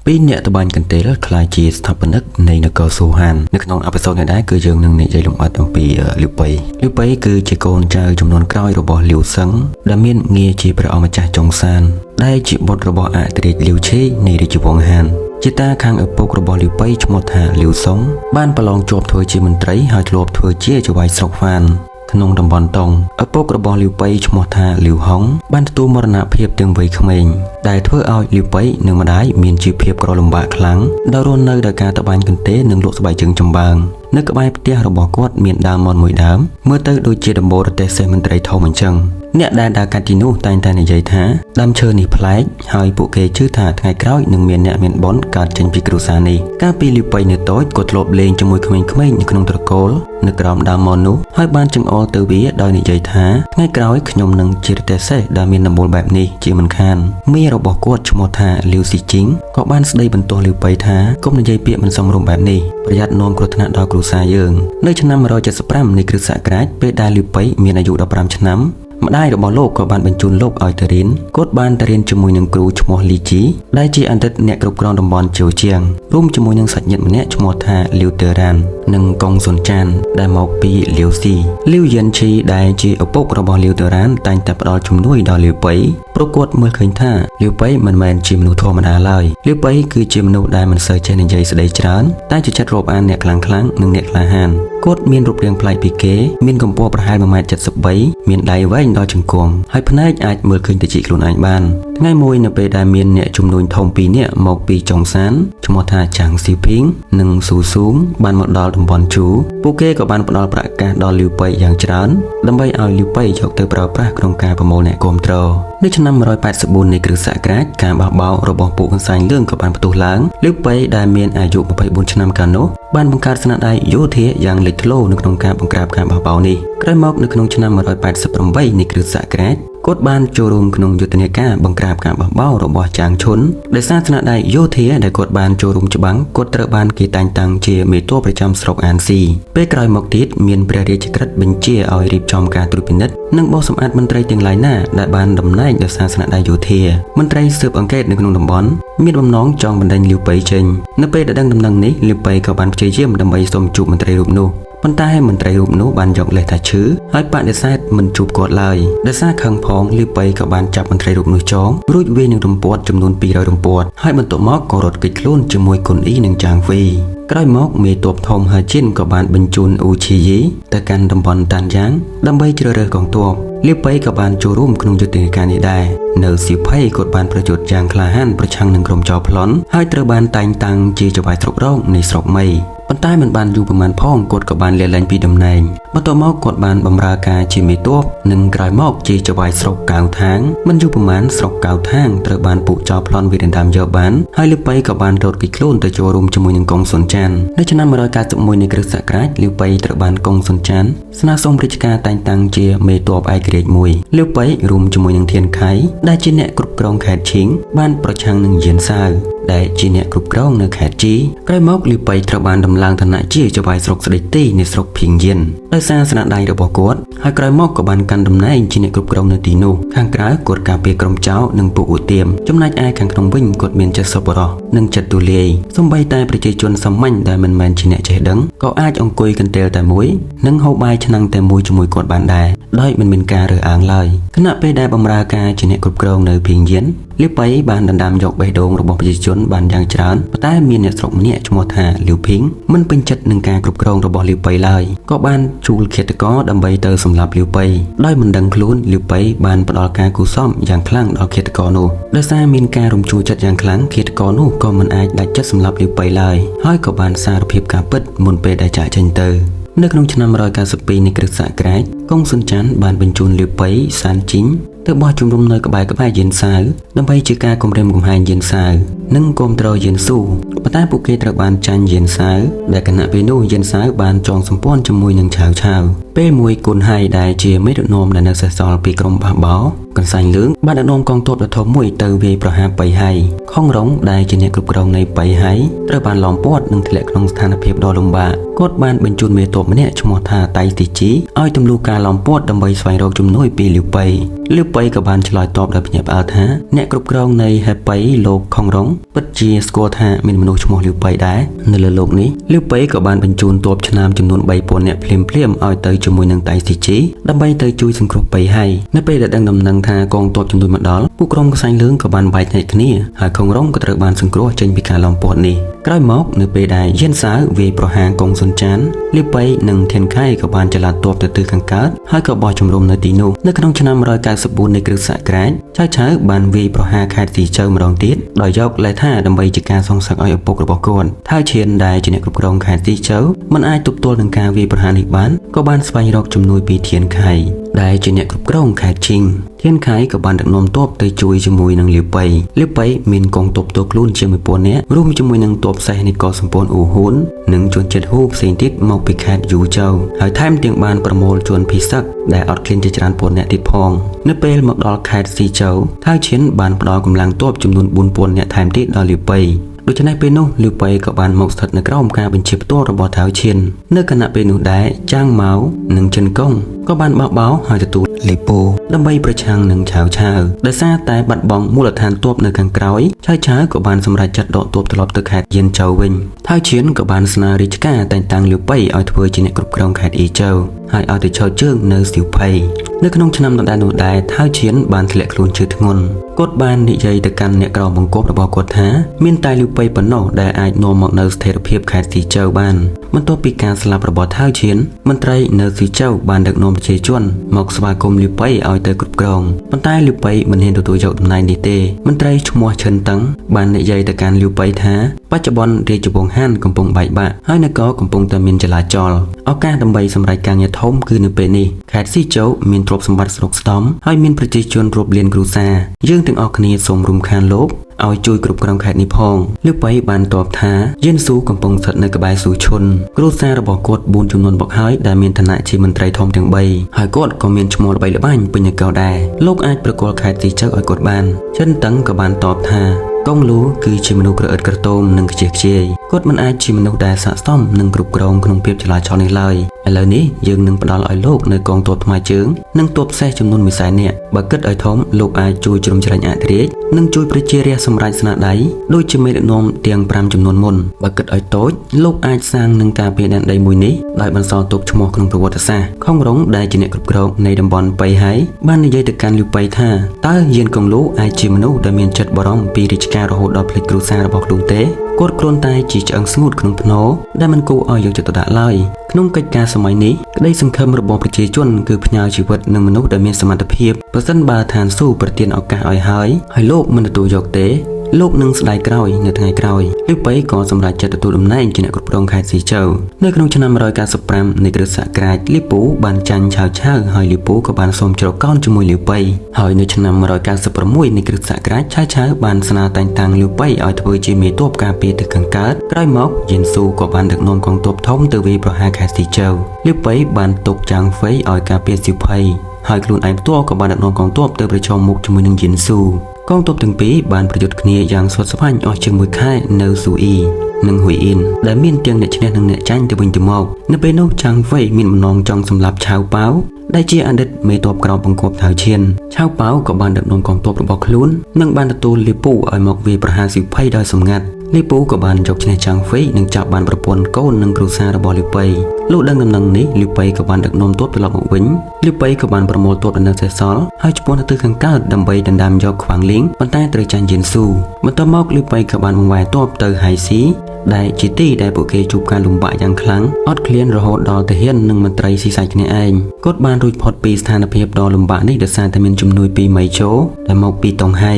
ពីអ្នកតបាញ់កន្ទេលខ្លាយជាស្ថាបនិកនៃនគរសូហាននៅក្នុងអេពីសូតនេះដែរគឺយើងនឹងនិយាយលម្អិតអំពីលីវប៉ៃគឺជាកូនចៅចំនួនក្រោយរបស់លីវសឹងដែលមានងារជាព្រះអង្គម្ចាស់ចុងសានដែលជាបុត្ររបស់អធិរាជលីវឆេនៃរាជវង្សហានជាតាខាងឪពុករបស់លីវប៉ៃឈ្មោះថាលីវសុងបានប្រឡងជាប់ធ្វើជាមន្ត្រីហើយធ្លាប់ធ្វើជាចៅហ្វាយស្រុកហ្វានក្នុងតំបន់តុងឪពុករបស់លីវប៉ៃឈ្មោះថាលីវហុងបានទទួលមរណភាពទាំងវ័យក្មេងដែលធ្វើឲ្យលីវប៉ៃនិងម្ដាយមានជីវភាពក្រលំបាកខ្លាំងដោយរស់នៅដោយការត្បាញកន្ទេលនិងលក់ស្បែកជើងចំបើងនៅក្បែរផ្ទះរបស់គាត់មានដើមមនមួយដើមមើលទៅដូចជាដំបូលរទេសមន្ត្រីធំអញ្ចឹងអ្នកដែលដើរកាត់ទីនោះតែងតែនិយាយថាដើមឈើនេះប្លែកហើយពួកគេជឿថាថ្ងៃក្រោយនឹងមានអ្នកមានបុណ្យកើតចេញពីគ្រួសារនេះកាលពីលីវប៉ៃនៅតូចក៏ធ្លាប់លេងជាមួយក្មេងៗនៅក្នុងត្រកូលនៅក្រោមដើមមននោះហើយបានចង្អុលទៅវាដោយនិយាយថាថ្ងៃក្រោយខ្ញុំនឹងជារទេសសេះដែលមានដំបូលបែបនេះជាមិនខានមីរបស់គាត់ឈ្មោះថាលីវស៊ីជីងក៏បានស្ដីបន្ទោសលីវប៉ៃថាកុំនិយាយពាក្យមិនសមរម្យបែបនេះប្រយ័ត្ននាំគ្រោះថ្នាក់ដល់គ្រួសារយើងនៅឆ្នាំ175នៃគ្រិស្តសករាជពេលដែលលីវប៉ៃមានអាយុ15ឆ្នាំម្ដាយរបស់លោកក៏បានបញ្ជូនលោកឲ្យទៅរៀនគាត់បានទៅរៀនជាមួយនឹងគ្រូឈ្មោះលីជីដែលជាអតីតអ្នកគ្រប់គ្រងតំបន់ជោជាងរួមជាមួយនឹងសាច់ញាតិម្នាក់ឈ្មោះថាលីវតេរ៉ាននិងកុងសុនចានដែលមកពីលីវស៊ីលីវយ៉ាន់ឈីដែលជាឪពុករបស់លីវតេរ៉ានតែងតែផ្ដល់ជំនួយដល់លីវប៉ៃព្រោះគាត់មើលឃើញថាលីវប៉ៃមិនមែនជាមនុស្សធម្មតាឡើយលីវប៉ៃគឺជាមនុស្សដែលមិនសូវចេះនិយាយស្ដីច្រើនតែជាចិត្តរាប់អានអ្នកខ្លាំងៗនិងអ្នកក្លាហានគាត់មានរូបរាងប្លែកពីគេមានកម្ពស់ប្រហែល 1.73 មានដៃវែងដល់ជង្គង់ហើយភ្នែកអាចមើលឃើញទៅជីខ្លួនឯងបានថ្ងៃមួយនៅពេលដែលមានអ្នកជំនួញធំពីរនាក់មកពីចុងសានឈ្មោះថាចាងស៊ីភីងនិងស៊ូស៊ូងបានមកដល់តំបន់ជូពួកគេក៏បានផ្ដល់ប្រាក់កាសដល់លីវប៉ៃយ៉ាងច្រើនដើម្បីឲ្យលីវប៉ៃយកទៅប្រើប្រាស់ក្នុងការប្រមូលអ្នកគាំទ្រនៅឆ្នាំ184នៃគ្រិស្តសករាជការបះបោររបស់ពួកហ៊ុនសែនលឿងក៏បានផ្ទុះឡើងលីវប៉ៃដែលមានអាយុ24ឆ្នាំកាលនោះបានបង្កើតស្នាដៃយោធាយ៉ាងលេចធ្លោនៅក្នុងការបង្ក្រាបការបះបោរនេះក្រោយមកនៅក្នុងឆ្នាំ188នៃគ្រិស្តសករាជគាត់បានចូលរួមក្នុងយុទ្ធនាការបង្ក្រាបការបះបោររបស់ចាងឈុនដោយសារស្នាដៃយោធាដែលគាត់បានចូលរួមច្បាំងគាត់ត្រូវបានគេតែងតាំងជាមេទ័ពប្រចាំស្រុកអានស៊ីពេលក្រោយមកទៀតមានព្រះរាជក្រឹត្យបញ្ជាឲ្យរៀបចំការត្រួតពិនិត្យនិងបោះសម្អាតមន្ត្រីទាំងឡាយណាដែលបានតំណែងដោយសារស្នាដៃយោធាមន្ត្រីស៊ើបអង្កេតនៅក្នុងតំបន់មានបំណងចង់បណ្ដេញលីវប៉ៃចេញនៅពេលដែលដឹងដំណឹងនេះលីវប៉ៃក៏បានព្យាយាមដើម្បីសុំជួបមន្ត្រីរូបនោះប៉ុន្តែមន្ត្រីរូបនោះបានយកលេសថាឈឺហើយបដិសេធមិនជួបគាត់ឡើយដោយសារខឹងផងលីវប៉ៃក៏បានចាប់មន្ត្រីរូបនោះចងរួចវាយនឹងរំពាត់ចំនួន200រំពាត់ហើយបន្ទាប់មកក៏រត់គេចខ្លួនជាមួយគុនអ៊ីនិងចាងវីក្រោយមកមេទ័ពធំហាជីនក៏បានបញ្ជូនអ៊ូឈីយីទៅកាន់តំបន់តានយ៉ាងដើម្បីជ្រើសរើសកងទ័ពលីវប៉ៃក៏បានចូលរួមក្នុងយុទ្ធនាការនេះដែរនៅសៀវភៃគាត់បានប្រយុទ្ធយ៉ាងក្លាហានប្រឆាំងនឹងក្រុមចោរប្លន់ហើយត្រូវបានតែងតាំងជាចៅហ្វាយស្រុករងនៃស្រុកមីប៉ុន្តែមិនបានយូរប៉ុន្មានផងគាត់ក៏បានលាលែងពីតំណែងបន្ទាប់មកគាត់បានបម្រើការជាមេទ័ពនិងក្រោយមកជាចៅហ្វាយស្រុកកៅថាងមិនយូរប៉ុន្មានស្រុកកៅថាងត្រូវបានពួកចោរប្លន់វាយដណ្ដើមយកបានហើយលីវប៉ៃក៏បានរត់គេចខ្លួនទៅចូលរួមជាមួយនឹងកុងសុនចាននៅឆ្នាំ191នៃគ្រិស្តសករាជលីវប៉ៃត្រូវបានកុងសុនចានស្នើសុំរាជការតែងតាំងជាមេទ័ពឯករាជ្យមួយលីវប៉ៃរួមជាមួយនឹងធានខៃដែលជាអ្នកគ្រប់គ្រងខេត្តឈីងបានប្រឆាំងនឹងយៀនសាវដែលជាអ្នកគ្រប់គ្រងនៅខេត្តជីក្រោយមកលីវប៉ៃត្រូវបានដំឡើងឋានៈជាចៅហ្វាយស្រុកស្ដេចទីនៃស្រុកភៀងយិនដោយសារស្នាដៃរបស់គាត់ហើយក្រោយមកក៏បានកាន់តំណែងជាអ្នកគ្រប់គ្រងនៅទីនោះខាងក្រៅគាត់ការពារក្រុមចៅនិងពួកឧទាមចំណែកឯខាងក្នុងវិញគាត់មានចិត្តសប្បុរសនិងចិត្តទូលាយសូម្បីតែប្រជាជនសាមញ្ញដែលមិនមែនជាអ្នកចេះដឹងក៏អាចអង្គុយកន្ទេលតែមួយនិងហូបបាយឆ្នាំងតែមួយជាមួយគាត់បានដែរដោយមិនមានការរើសអើងឡើយខណៈពេលដែលបម្រើការជាអ្នកគ្រប់គ្រងនៅភៀងយិនលីវប៉ៃបានដណ្ដើមយកបេះដូងរបស់ប្រជាជនបានយ៉ាងច្រើនប៉ុន្តែមានអ្នកស្រុកម្នាក់ឈ្មោះថាលីវភីងមិនពេញចិត្តនឹងការគ្រប់គ្រងរបស់លីវប៉ៃឡើយក៏បានជួលឃាតករដើម្បីទៅសម្លាប់លីវប៉ៃដោយមិនដឹងខ្លួនលីវប៉ៃបានផ្ដល់ការគូសមយ៉ាងខ្លាំងដល់ឃាតករនោះដោយសារមានការរំជួលចិត្តយ៉ាងខ្លាំងឃាតករនោះក៏មិនអាចដាច់ចិត្តសម្លាប់លីវប៉ៃឡើយហើយក៏បានសារភាពការពិតមុនពេលដែលចាកចេញទៅនៅក្នុងឆ្នាំ192នៃគ្រិស្តសករាជកុងសុនចាន់បានបញ្ជូនលីវប៉ៃសានជីងទៅបោះជំនុំនៅក្បែរយៀនសាវដើម្បីជាការគំរាមកំហែងយៀនសាវនិងគាំទ្រយៀនស៊ូប៉ុន្តែពួកគេត្រូវបានចាញ់យៀនសាវដែលគណៈពេលនោះយៀនសាវបានចងសម្ព័ន្ធជាមួយនឹងឆាវពេលមួយគុនហៃដែលជាមេដឹកនាំដែលនៅសេសសល់ពីក្រុមបះបោ កន្សែងលឿងបានដឹកនាំកងទ័ពដ៏ធំមួយទៅវាយប្រហារបៃហៃខុងរងដែលជាអ្នកគ្រប់គ្រងនៃបៃហៃត្រូវបានឡោមព័ទ្ធនិងធ្លាក់ក្នុងស្ថានភាពដ៏លំបាកគាត់បានបញ្ជូនមេទ័ពម្នាក់ឈ្មោះថាតៃទីជីឲ្យទម្លុះការឡោមព័ទ្ធដើម្បីស្វែងរកជំនួយពីលាវប៉ៃក៏បានឆ្លើយតបដោយភ្ញាក់ផ្អើលថាអ្នកគ្រប់គ្រងនៃហេប៉ៃលោកខុងរងពិតជាស្គាល់ថាមានមនុស្សឈ្មោះលាវប៉ៃដែរនៅលើលោកនេះលាវប៉ៃក៏បានបញ្ជូនទ័ពឆ្នាមចំនួន 3000 នាក់ភ្លាមឲ្យទៅជាមួយនឹងតៃទីជីដើម្បីទៅជួយសង្គ្រោះបៃហៃនៅពេលដែលដឹងដំណឹងថាកងទ័ពជំនួយមកដល់ពួកក្រុមកសែងលឿងក៏បានបែកញែកគ្នាហើយខុងរងក៏ត្រូវបានសង្គ្រោះចេញពីការឡោមព័ទ្ធនេះក្រោយមកនៅពេលដែលយិនសាវវាយប្រហារកុងសុនចានលាវប៉ៃនិងធានខៃក៏បានចល័តទ័ពទៅទិសខាងកើតហើយក៏បោះជំរំនៅទីនោះនៅក្នុងឆ្នាំ194នៃគ្រិស្តសករាជឆៅបានវាយប្រហារខេត្តស៊ីជើម្ដងទៀតដោយយកលេសថាដើម្បីជាការសងសឹកឲ្យឪពុករបស់គាត់ថៅឈៀនដែលជាអ្នកគ្រប់គ្រងខេត្តស៊ីជើមិនអាចទប់ទល់នឹងការវាយប្រហារនេះបានក៏បានស្វែងរកជំនួយពីធានខៃដែលជាអ្នកគ្រប់គ្រងខេត្តឈីងធានខៃក៏បានដឹកនាំទ័ពទៅជួយជាមួយនឹងលាវប៉ៃមានកងទ័ពទោខ្លួនជាង 1000 នាក់រួមជាមួយនឹងទ័ពសេះនៃកោះសម្ព័ន្ធអ៊ូហ៊ុននិងជនជាតិហ៊ូផ្សេងទៀតមកពីខេត្តយូជូហើយថែមទាំងបានប្រមូលជនភីសឹកដែលអត់ឃ្លានជាច្រើនពាន់នាក់ទៀតផងនៅពេលមកដល់ខេត្តស៊ីជូថៅឈៀនបានផ្ដល់កម្លាំងទ័ពចំនួន 4000 នាក់ថែមទៀតដល់លាវប៉ៃដូច្នេះពេលនោះលាវប៉ៃក៏បានមកស្ថិតនៅក្រោមការបញ្ជាផ្ទាល់របស់ថៅឈៀននៅគណៈពេលនោះដែរចាងម៉ៅនិងចិនកុងក៏បានបោះបោហើយទទួលលីពូដើម្បីប្រឆាំងនឹងឆាវដោយសារតែបាត់បង់មូលដ្ឋានទ័ពនៅខាងក្រោយឆាវក៏បានសម្រេចចាត់ដកទ័ពត្រឡប់ទៅខេត្តយិនជូវិញថៅឈៀនក៏បានស្នើរាជការតែងតាំងលាវប៉ៃឲ្យធ្វើជាអ្នកគ្រប់គ្រងខេត្តអ៊ីជូហើយឲ្យទៅឈរជើងនៅសៀវភៃនៅក្នុងឆ្នាំដដែលនោះដែរថៅឈៀនបានធ្លាក់ខ្លួនឈឺធ្ងន់គាត់បាននិយាយទៅកាន់អ្នកក្រមបង្គាប់របស់គាត់ថាមានតែលាវប៉ៃប៉ុណ្ណោះដែលអាចនាំមកនៅស្ថិរភាពខេត្តស៊ីជូបានបន្ទាប់ពីការស្លាប់របស់ថៅឈៀនមន្ត្រីនៅស៊ីជូបានដឹកនាំប្រជាជនមកស្វាគមន៍លាវប៉ៃឲ្យទៅគ្រប់គ្រងប៉ុន្តែលាវប៉ៃមិនហ៊ានទទួលយកតំណែងនេះទេមន្ត្រីឈ្មោះឈិនតឹងបាននិយាយទៅកាន់លាវប៉ៃថាបច្ចុប្បន្នរាជវង្សហានកំពុងបែកបាក់ហើយនគរកំពុងតែមានចលាចលឱកាសដើម្បីសម្រេចការងារធំគឺនៅពេលនេះខេត្តស៊ីជូមានទ្រព្យសម្បត្តិស្រុកស្ដំហើយមានប្រជាជនរាប់លានគ្រួសារយើងទាំងអស់គ្នាសូមរំខានលោកឲ្យជួយគ្រប់គ្រងខេត្តនេះផងលាវប៉ៃបានតបថាយិនស៊ូកំពុងស្ថិតនៅក្បែរស៊ូឈុនគ្រួសាររបស់គាត់4ចំនួនមកហើយដែលមានឋានៈជាមន្ត្រីធំទាំង3ហើយគាត់ក៏មានឈ្មោះល្បីល្បាញពេញនគរដែរលោកអាចប្រគល់ខេត្តស៊ីជូឲ្យគាត់បានចិនតឹងក៏បានតបថាកងលូគឺជាមនុស្សក្រអិតក្រទមនិងខ្ជិះខ្ជាយគាត់មិនអាចជាមនុស្សដែលស័ក្តិសមនឹងគ្រប់គ្រងក្នុងភាពចលាចលនេះឡើយឥឡូវនេះយើងនឹងផ្ដល់ឲ្យលោកនៅកងទ័ពថ្មើរជើងនិងទ័ពសេះចំនួន100,000 នាក់បើគិតឲ្យធំលោកអាចជួយជ្រោមជ្រែងអធិរាជនិងជួយប្រជារាស្ត្រសម្រេចស្នាដៃដូចជាមេដឹកនាំទាំង5ចំនួនមុនបើគិតឲ្យតូចលោកអាចសាងនឹងការពារដែនដីមួយនេះដោយបន្សល់ទុកឈ្មោះក្នុងប្រវត្តិសាស្ត្រខុងរងដែលជាអ្នកគ្រប់គ្រងនៃតំបន់បៃហៃបាននិយាយទៅកាន់លាវប៉ៃថាតើយានកងលូអាចជាមនុស្សដែលមានចិត្តបារម្ភពីរាជការរហូតដល់ភ្លេចគ្រួសាររបស់ខ្លួនទេគាត់គ្រាន់តែជាឆ្អឹងស្ងួតក្នុងភ្នោដែលមិនគួរឲ្យយកចិត្តទុកដាក់ឡើយក្នុងកិច្ចការសម័យនេះក្តីសង្ឃឹមរបស់ប្រជាជនគឺផ្ញើជីវិតនឹងមនុស្សដែលមានសមត្ថភាពប្រសិនបើឋានស៊ូប្រទានឱកាសឲ្យហើយលោកមិនទទួលយកទេលោកនឹងស្ដាយក្រោយនៅថ្ងៃក្រោយលាវប៉ៃក៏សម្រេចចិត្តទទួលតំណែងជាអ្នកគ្រប់គ្រងខេត្តស៊ីជូនៅក្នុងឆ្នាំ195នៃគ្រិស្តសករាជលីពូបានចាញ់ឆាវហើយលីពូក៏បានសូមជ្រកកោនជាមួយលាវប៉ៃហើយនៅឆ្នាំ196នៃគ្រិស្តសករាជឆាវបានស្នើតែងតាំងលាវប៉ៃឲ្យធ្វើជាមេទ័ពការពារទិសខាងកើតក្រោយមកយិនស៊ូក៏បានដឹកនាំកងទ័ពធំទៅវាយប្រហារខេត្តស៊ីជូលាវប៉ៃបានទុកចាងហ្វេឲ្យការពារសៀវភៃហើយខ្លួនឯងផ្ទាល់ក៏បានដឹកនាំកងទ័ពទៅប្រឈមមុខជាមួយនឹងយិនស៊ូកងទ័ពទាំងពីរបានប្រយុទ្ធគ្នាយ៉ាងស្វិតស្វាញអស់ជាង1ខែនៅស៊ូអ៊ីនិងហ៊ុយអ៊ីនដែលមានទាំងអ្នកឈ្នះនិងអ្នកចាញ់ទៅវិញទៅមកនៅពេលនោះចាងវ៉ៃមានបំណងចង់សម្លាប់ឆាវប៉ៅដែលជាអតីតមេទ័ពក្រោមបង្គាប់ថៅឈៀនឆាវប៉ៅក៏បានដឹកនាំកងទ័ពរបស់ខ្លួននិងបានទទួលលីពូឲ្យមកវាយប្រហារសៀវភៃដោយសម្ងាត់លីពូក៏បានយកឈ្នះចាងហ្វេនិងចាប់បានប្រពន្ធកូននិងគ្រួសាររបស់លីប៉ៃលោកដឹងដំណឹងនេះលីប៉ៃក៏បានដឹកនាំទ័ពត្រឡប់មកវិញលីប៉ៃក៏បានប្រមូលទ័ពនៅសេសសល់ហើយឈ្មោះទៅខាងកើតដើម្បីដណ្ដើមយកខ្វាងលីងប៉ុន្តែត្រូវចាញ់យិនស៊ូបន្ទាប់មកលីប៉ៃក៏បានបង្វែរទ័ពទៅហៃស៊ីដែលជាទីដែលពួកគេជួបការលំបាកយ៉ាងខ្លាំងអត់ឃ្លានរហូតដល់ទាហាននិងមន្ត្រីស៊ីសាច់គ្នាឯងគាត់បានរួចផុតពីស្ថានភាពដ៏លំបាកនេះដោយសារតែមានជំនួយពីម៉ៃជូដែលមកពីតុងហៃ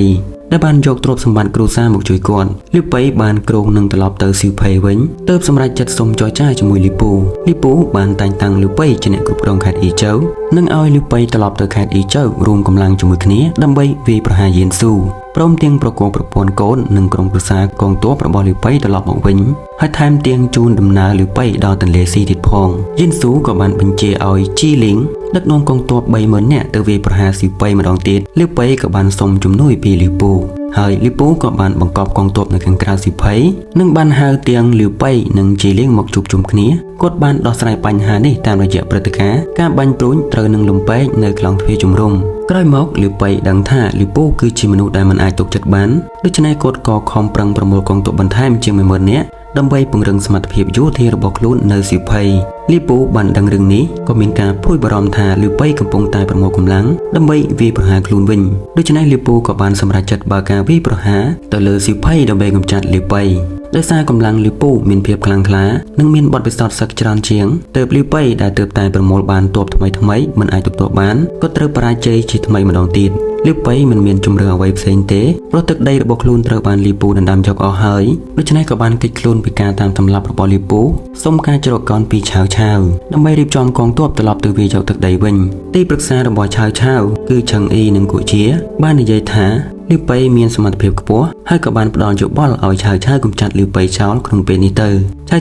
ដែលបានយកទ្រព្យសម្បត្តិគ្រួសារមកជួយគាត់លីប៉ៃបានគ្រោងនឹងត្រឡប់ទៅសៀវភៃវិញទើបសម្រេចចិត្តសុំចរចាជាមួយលីពូបានតែងតាំងលីប៉ៃជាអ្នកគ្រប់គ្រងខេត្តអ៊ីជូនិងឲ្យលីប៉ៃត្រឡប់ទៅខេត្តអ៊ីជូរួមកម្លាំងជាមួយគ្នាដើម្បីវាយប្រហារយិនស៊ូព្រមទាំងប្រគល់ប្រពន្ធកូននិងក្រុមគ្រួសារកងទ័ពរបស់លីប៉ៃត្រឡប់មកវិញ ហើយថែមទាំងជូនដំណើរលីប៉ៃដល់ទន្លេស៊ីទៀតផងយិនស៊ូក៏បានបញ្ជាឲ្យជីលីងដឹកនាំកងទ័ព 30,000 នាក់ទៅវាយប្រហារស៊ីប៉ៃម្ដងទៀតលីប៉ៃក៏បានសុំជំនួយពីលីពូហើយលីពូក៏បានបង្កប់កងទ័ពនៅខាងក្រៅស៊ីផៃនិងបានហៅទាំងលីប៉ៃនិងជីលីងមកជួបជុំគ្នាគាត់បានដោះស្រាយបញ្ហានេះតាមរយៈព្រឹត្តិការណ៍ការបាញ់ព្រួញត្រូវនឹងលំពេកនៅខ្លងទ្វារជំរំក្រោយមកលីប៉ៃដឹងថាលីពូគឺជាមនុស្សដែលមិនអាចទុកចិត្តបានដូច្នេះគាត់ក៏ខំប្រឹងប្រមូលកងទ័ពបន្ថែមជាង 10,000 នាក់ដើម្បីពង្រឹងសមត្ថភាពយោធារបស់ខ្លួននៅស៊ីផៃលីពូបានដឹងរឿងនេះក៏មានការព្រួយបារម្ភថាលីប៉ៃកំពុងតែប្រមូលកម្លាំងដើម្បីវាយប្រហារខ្លួនវិញដូច្នេះលីពូក៏បានសម្រេចចិត្តបើកការវាយប្រហារទៅលើស៊ីផៃដើម្បីកម្ចាត់លីប៉ៃដោយសារកម្លាំងលីពូមានភាពខ្លាំងក្លានិងមានបទពិសោធន៍សឹកច្រើនជាងទើបលីប៉ៃដែលទើបតែប្រមូលបានទ័ពថ្មីមិនអាចទទួលបានក៏ត្រូវបរាជ័យជាថ្មីម្ដងទៀតលីប៉ៃមិនមានជំរឿអ្វីផ្សេងទេព្រោះទឹកដីរបស់ខ្លួនត្រូវបានលីពូដណ្ដើមយកអស់ហើយដូច្នេះក៏បានគេចខ្លួនពីការតាមសម្លាប់របស់លីពូសុំការច្រកកោនពីឆាវដើម្បីរៀបចំកងទ័ពត្រឡប់ទៅវាយយកទឹកដីវិញទីប្រឹក្សារបស់ឆាវគឺឆឹងអ៊ីនិងគូជាបាននិយាយថាលីប៉ៃមានសមត្ថភាពខ្ពស់ហើយក៏បានផ្ដល់យោបល់ឲ្យឆាវកម្ចាត់លីប៉ៃចោលក្នុងពេលនេះទៅ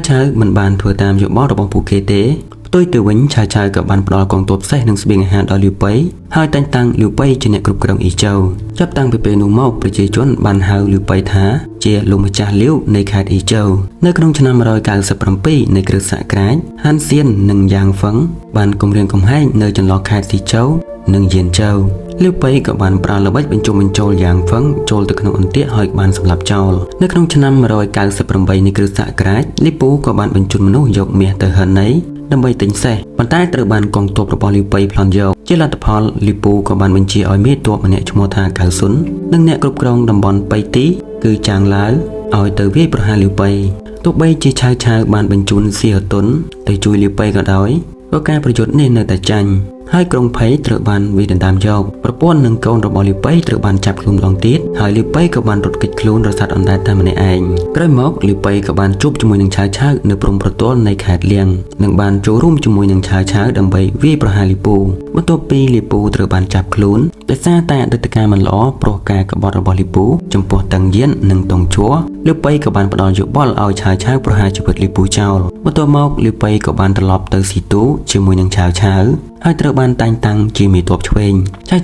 ឆាវមិនបានធ្វើតាមយោបល់របស់ពួកគេទេផ្ទុយទៅវិញឆាវក៏បានផ្ដល់កងទ័ពសេះនិងស្បៀងអាហារដល់លីប៉ៃហើយតែងតាំងលីប៉ៃជាអ្នកគ្រប់គ្រងអ៊ីជូចាប់តាំងពីពេលនោះមកប្រជាជនបានហៅលីប៉ៃថាជាលោកម្ចាស់លាវនៃខេត្តអ៊ីជូនៅក្នុងឆ្នាំ 197 នៃគ្រិស្តសករាជហានសៀននិងយ៉ាងហ្វឹងបានគម្រាមកំហែងនៅចន្លោះខេត្តស៊ីជូនិងយៀនជូលីប៉ៃក៏បានប្រើល្បិចបញ្ចុះបញ្ចូលយ៉ាងហ្វឹងចូលទៅក្នុងអន្ទាក់ហើយបានសម្លាប់ចោលនៅក្នុងឆ្នាំ 198 នៃគ្រិស្តសករាជលីពូក៏បានបញ្ជូនមនុស្សយកមាសទៅហិនណីដើម្បីទិញសេះប៉ុន្តែត្រូវបានកងទ័ពរបស់លីប៉ៃប្លន់យកជាលទ្ធផលលីពូក៏បានបញ្ជាឲ្យមេទ័ពម្នាក់ឈ្មោះថាកៅស៊ុននិងអ្នកគ្រប់គ្រងតំបន់ប៉ៃទីគឺចាងឡាវឲ្យទៅវាយប្រហារលីប៉ៃទោះបីជាឆាវបានបញ្ជូនសៀហតុនទៅជួយលីប៉ៃក៏ដោយក៏ការប្រយុទ្ធនេះនៅតែចាញ់ហើយក្រុងភ័យត្រូវបានវាយដណ្ដើមយកប្រពន្ធនិងកូនរបស់លីប៉ៃត្រូវបានចាប់ខ្លួនម្ដងទៀតហើយលីប៉ៃក៏បានរត់គេចខ្លួនរសាត់អណ្ដែតតែម្នាក់ឯងក្រោយមកលីប៉ៃក៏បានជួបជាមួយនឹងឆាវនៅព្រំប្រទល់នៃខេត្តលៀងនិងបានចូលរួមជាមួយនឹងឆាវដើម្បីវាយប្រហារលីពូបន្ទាប់ពីលីពូត្រូវបានចាប់ខ្លួនដោយសារតែអតីតកាលមិនល្អព្រោះការក្បត់របស់លីពូចំពោះតឹងយៀននិងតុងជួលីប៉ៃក៏បានផ្ដល់យោបល់ឲ្យឆាវប្រហារជីវិតលីពូចោលបន្ទាប់មកលីប៉ៃក៏បានត្រឡប់ទៅស៊ីទូជាមួយនឹងឆាវហើយត្រូវបានតែងតាំងជាមេទ័ពឆ្វេង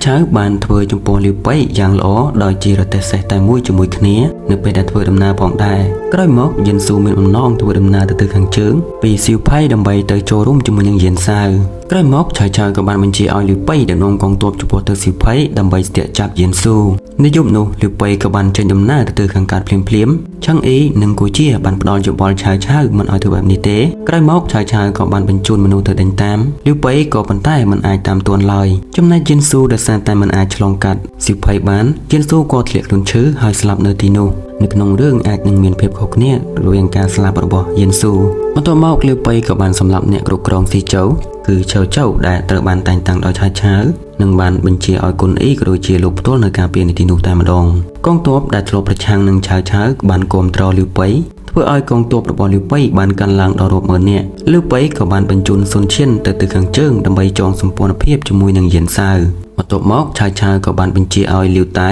ឆាវបានធ្វើចំពោះលីប៉ៃយ៉ាងល្អដោយជារទេះសេះតែមួយជាមួយគ្នានៅពេលដែលធ្វើដំណើរផងដែរក្រោយមកយិនស៊ូមានបំណងធ្វើដំណើរទៅខាងជើងពីស៊ីវផៃដើម្បីទៅចូលរួមជាមួយនឹងយិនសាវក្រោយមកឆាវក៏បានបញ្ជាឲ្យលីប៉ៃដឹកនាំកងទ័ពចំពោះទៅស៊ីវផៃដើម្បីស្ទាក់ចាប់យិនស៊ូនៅយប់នោះលីប៉ៃក៏បានចេញដំណើរទៅខាងកើតភ្លាមឆឹងអ៊ីនិងគូជាបានផ្ដល់យោបល់ឆាវមិនឲ្យធ្វើបែបនេះទេក្រោយមកឆាវក៏បានបញ្ជូនមនុស្សទៅដេញតាមលីប៉ៃក៏ប៉ុន្តែមិនអាចតាមទាន់ឡើយចំណែកយិនស៊ូដោយសារតែមិនអាចឆ្លងកាត់ស៊ីវផៃបានយិនស៊ូក៏ធ្លាក់ខ្លួនឈឺហើយស្លាប់នៅទីនោះនៅក្នុងរឿងអាចនឹងមានភាពខុសគ្នារវាងការស្លាប់របស់យិនស៊ូបន្ទាប់មកលីប៉ៃក៏បានសម្លាប់អ្នកគ្រប់គ្រងស៊ីជូគឺឆៅជូដែលត្រូវបានតែងតាំងដោយឆាវនិងបានបញ្ជាឲ្យគុនអ៊ីក៏ដូចជាលោកផ្ទាល់នៅការពារនីតិនោះតែម្ដងកងទ័ពដែលឆ្លុះប្រឆាំងនឹងឆាវបានគ្រប់គ្រងលីប៉ៃធ្វើឲ្យកងទ័ពរបស់លីប៉ៃបានកាន់ឡើងដល់រាប់ម៉ឺននាក់លីប៉ៃក៏បានបញ្ជូនស៊ុនឈៀនទៅខាងជើងដើម្បីចងសម្ព័ន្ធភាពជាមួយនឹងយិនសាវបន្ទាប់មកឆាវក៏បានបញ្ជាឲ្យលាវតៃ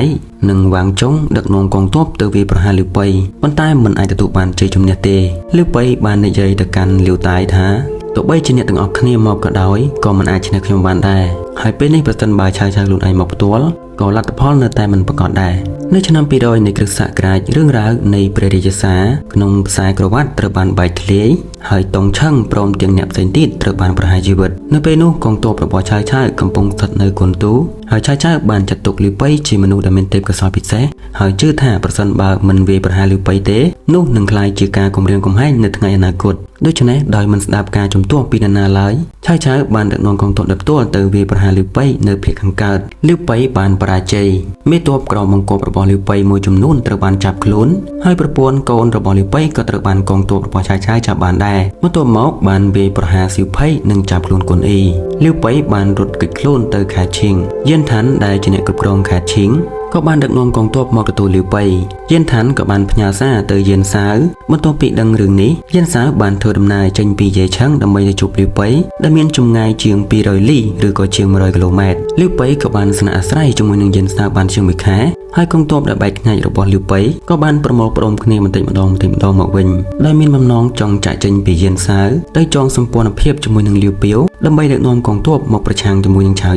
និងវ៉ាងចុងដឹកនាំកងទ័ពទៅវាយប្រហារលីប៉ៃប៉ុន្តែមិនអាចទទួលបានជ័យជំនះទេលីប៉ៃបាននិយាយទៅកាន់លាវតៃថាទោះបីជាអ្នកទាំងអស់គ្នាមកក៏ដោយក៏មិនអាចឈ្នះខ្ញុំបានដែរហើយពេលនេះប្រសិនបើឆាវខ្លួនឯងមកផ្ទាល់ក៏លទ្ធផលនៅតែមិនប្រកបដែរនៅឆ្នាំ200នៃគ្រិស្តសករាជរឿងរ៉ាវនៃព្រះរាជសារក្នុងខ្សែក្រវ៉ាត់ត្រូវបានបែកធ្លាយហើយតុងឆឹងព្រមទាំងអ្នកផ្សេងទៀតត្រូវបានប្រហារជីវិតនៅពេលនោះកងទ័ពរបស់ឆាវកំពុងស្ថិតនៅគុនទូហើយឆាវបានចាត់ទុកលីប៉ៃជាមនុស្សដែលមានទេពកោសល្យពិសេសហើយជឿថាប្រសិនបើមិនវាយប្រហារលីប៉ៃទេនោះនឹងក្លាយជាការគំរាមកំហែងនៅថ្ងៃអនាគតដូច្នេះដោយមិនស្ដាប់ការជំទាស់ពីនរណាឡើយឆាវបានដឹកនាំកងទ័ពដោយផ្ទាល់ទៅវាយប្រហារលីប៉ៃនៅភាគខាងកើតលីប៉ៃបានបរាជ័យមេទ័ពក្រមបង្គាប់របស់លីប៉ៃមួយចំនួនត្រូវបានចាប់ខ្លួនហើយប្រពន្ធកូនរបស់លីប៉ៃក៏ត្រូវបានកងទ័ពរបស់ឆាវចាប់បានដែរបន្ទាប់មកបានវាយប្រហារស៊ីវផៃនិងចាប់ខ្លួនគុនអ៊ីលីប៉ៃបានរត់គេចខ្លួនទៅខេត្តឈីងយិនថាន់ដែលជាអ្នកគ្រប់គ្រងខេត្តឈីង ក៏បានដឹកនាំកងទ័ពមកទទួលលាវប៉ៃយានឋានក៏បានផ្ញើសារទៅយានសាវបន្ទាប់ពីដឹងរឿងនេះយានសាវបានធ្វើដំណើរចេញពីយាយឆឹងដើម្បីទៅជួបលាវប៉ៃដែលមានចម្ងាយជាង200លីឬក៏ជាង100គីឡូម៉ែត្រលាវប៉ៃក៏បានស្នាក់អាស្រ័យជាមួយនឹងយានសាវបានជាង1ខែហើយកងទ័ពដែលបែកខ្ញែករបស់លាវប៉ៃក៏បានប្រមូលផ្ដុំគ្នាបន្តិចម្ដងមកវិញដែលមានបំណងចង់ចាក់ចេញពីយានសាវទៅចងសម្ព័ន្ធភាពជាមួយនឹងលាវពាវដើម្បីដឹកនាំកងទ័ពមកប្រឆាំងជាមួយនឹងឆាវ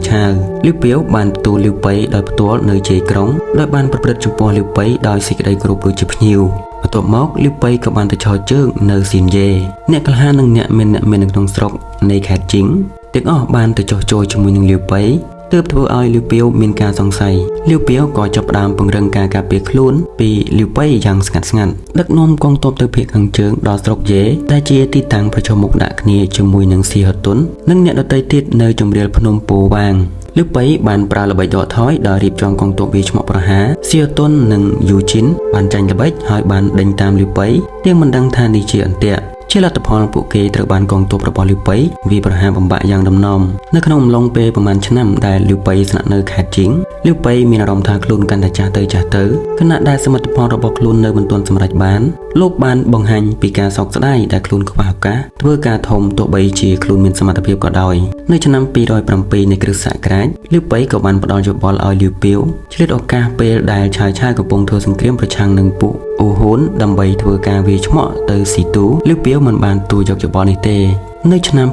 លាវពាវបានទទួលលាវប៉ៃដោយផ្ទាល់នៅជ័យក្រុងដោយបានប្រព្រឹត្តចំពោះលាវប៉ៃដោយសេចក្តីគោរពដូចជាភ្ញៀវបន្ទាប់មកលាវប៉ៃក៏បានទៅឆោតជើងនៅសៀនយេអ្នកក្លាហាននិងអ្នកមាននៅក្នុងស្រុកនៃខេត្តជីងទាំងអស់បានទៅចោះចូលជាមួយនឹងលាវប៉ៃទើបធ្វើឲ្យលាវពាវមានការសង្ស័យលាវពាវក៏ចាប់ផ្ដើមពង្រឹងការការពារខ្លួនពីលាវប៉ៃយ៉ាងស្ងាត់ដឹកនាំកងទ័ពទៅភាគខាងជើងដល់ស្រុកយេដែលជាទីតាំងប្រជុំមុខដាក់គ្នាជាមួយនឹងសៀហតុននិងអ្នកដទៃទៀតនៅជម្រាលភ្នំពោវាងលាវប៉ៃបានប្រើល្បិចដកថយដោយរៀបចំកងទ័ពវាឆ្មក់ប្រហារសៀហតុននិងយូជីនបានចាញ់ល្បិចហើយបានដេញតាមលាវប៉ៃទាំងមិនដឹងថានេះជាអន្ទាក់ជាលទ្ធផលពួកគេត្រូវបានកងទ័ពរបស់លាវប៉ៃវាប្រហារបំបាក់យ៉ាងដំណំនៅក្នុងអំឡុងពេលប្រមាណឆ្នាំដែលលាវប៉ៃស្នាក់នៅខេត្តជីងលាវប៉ៃមានអារម្មណ៍ថាខ្លួនកាន់តែចាស់ទៅខណៈដែលសមិទ្ធផលរបស់ខ្លួននៅមិនទាន់សម្រេចបានលោកបានបង្ហាញពីការសោកស្ដាយដែលខ្លួនខ្វះឱកាសធ្វើការធំទោះបីជាខ្លួនមានសមត្ថភាពក៏ដោយនៅឆ្នាំ207នៃគ្រិស្តសករាជលាវប៉ៃក៏បានផ្ដល់យោបល់ឲ្យលាវពាវឆ្លៀតឱកាសពេលដែលឆាវកំពុងធ្វើសង្គ្រាមប្រឆាំងនឹងពួកអូហ៊ូនដើម្បីធ្វើការវាយឆ្មក់ទៅស៊ីទូលាវពាវមិនបានទទួលយកយោបល់នេះទេនៅឆ្នាំ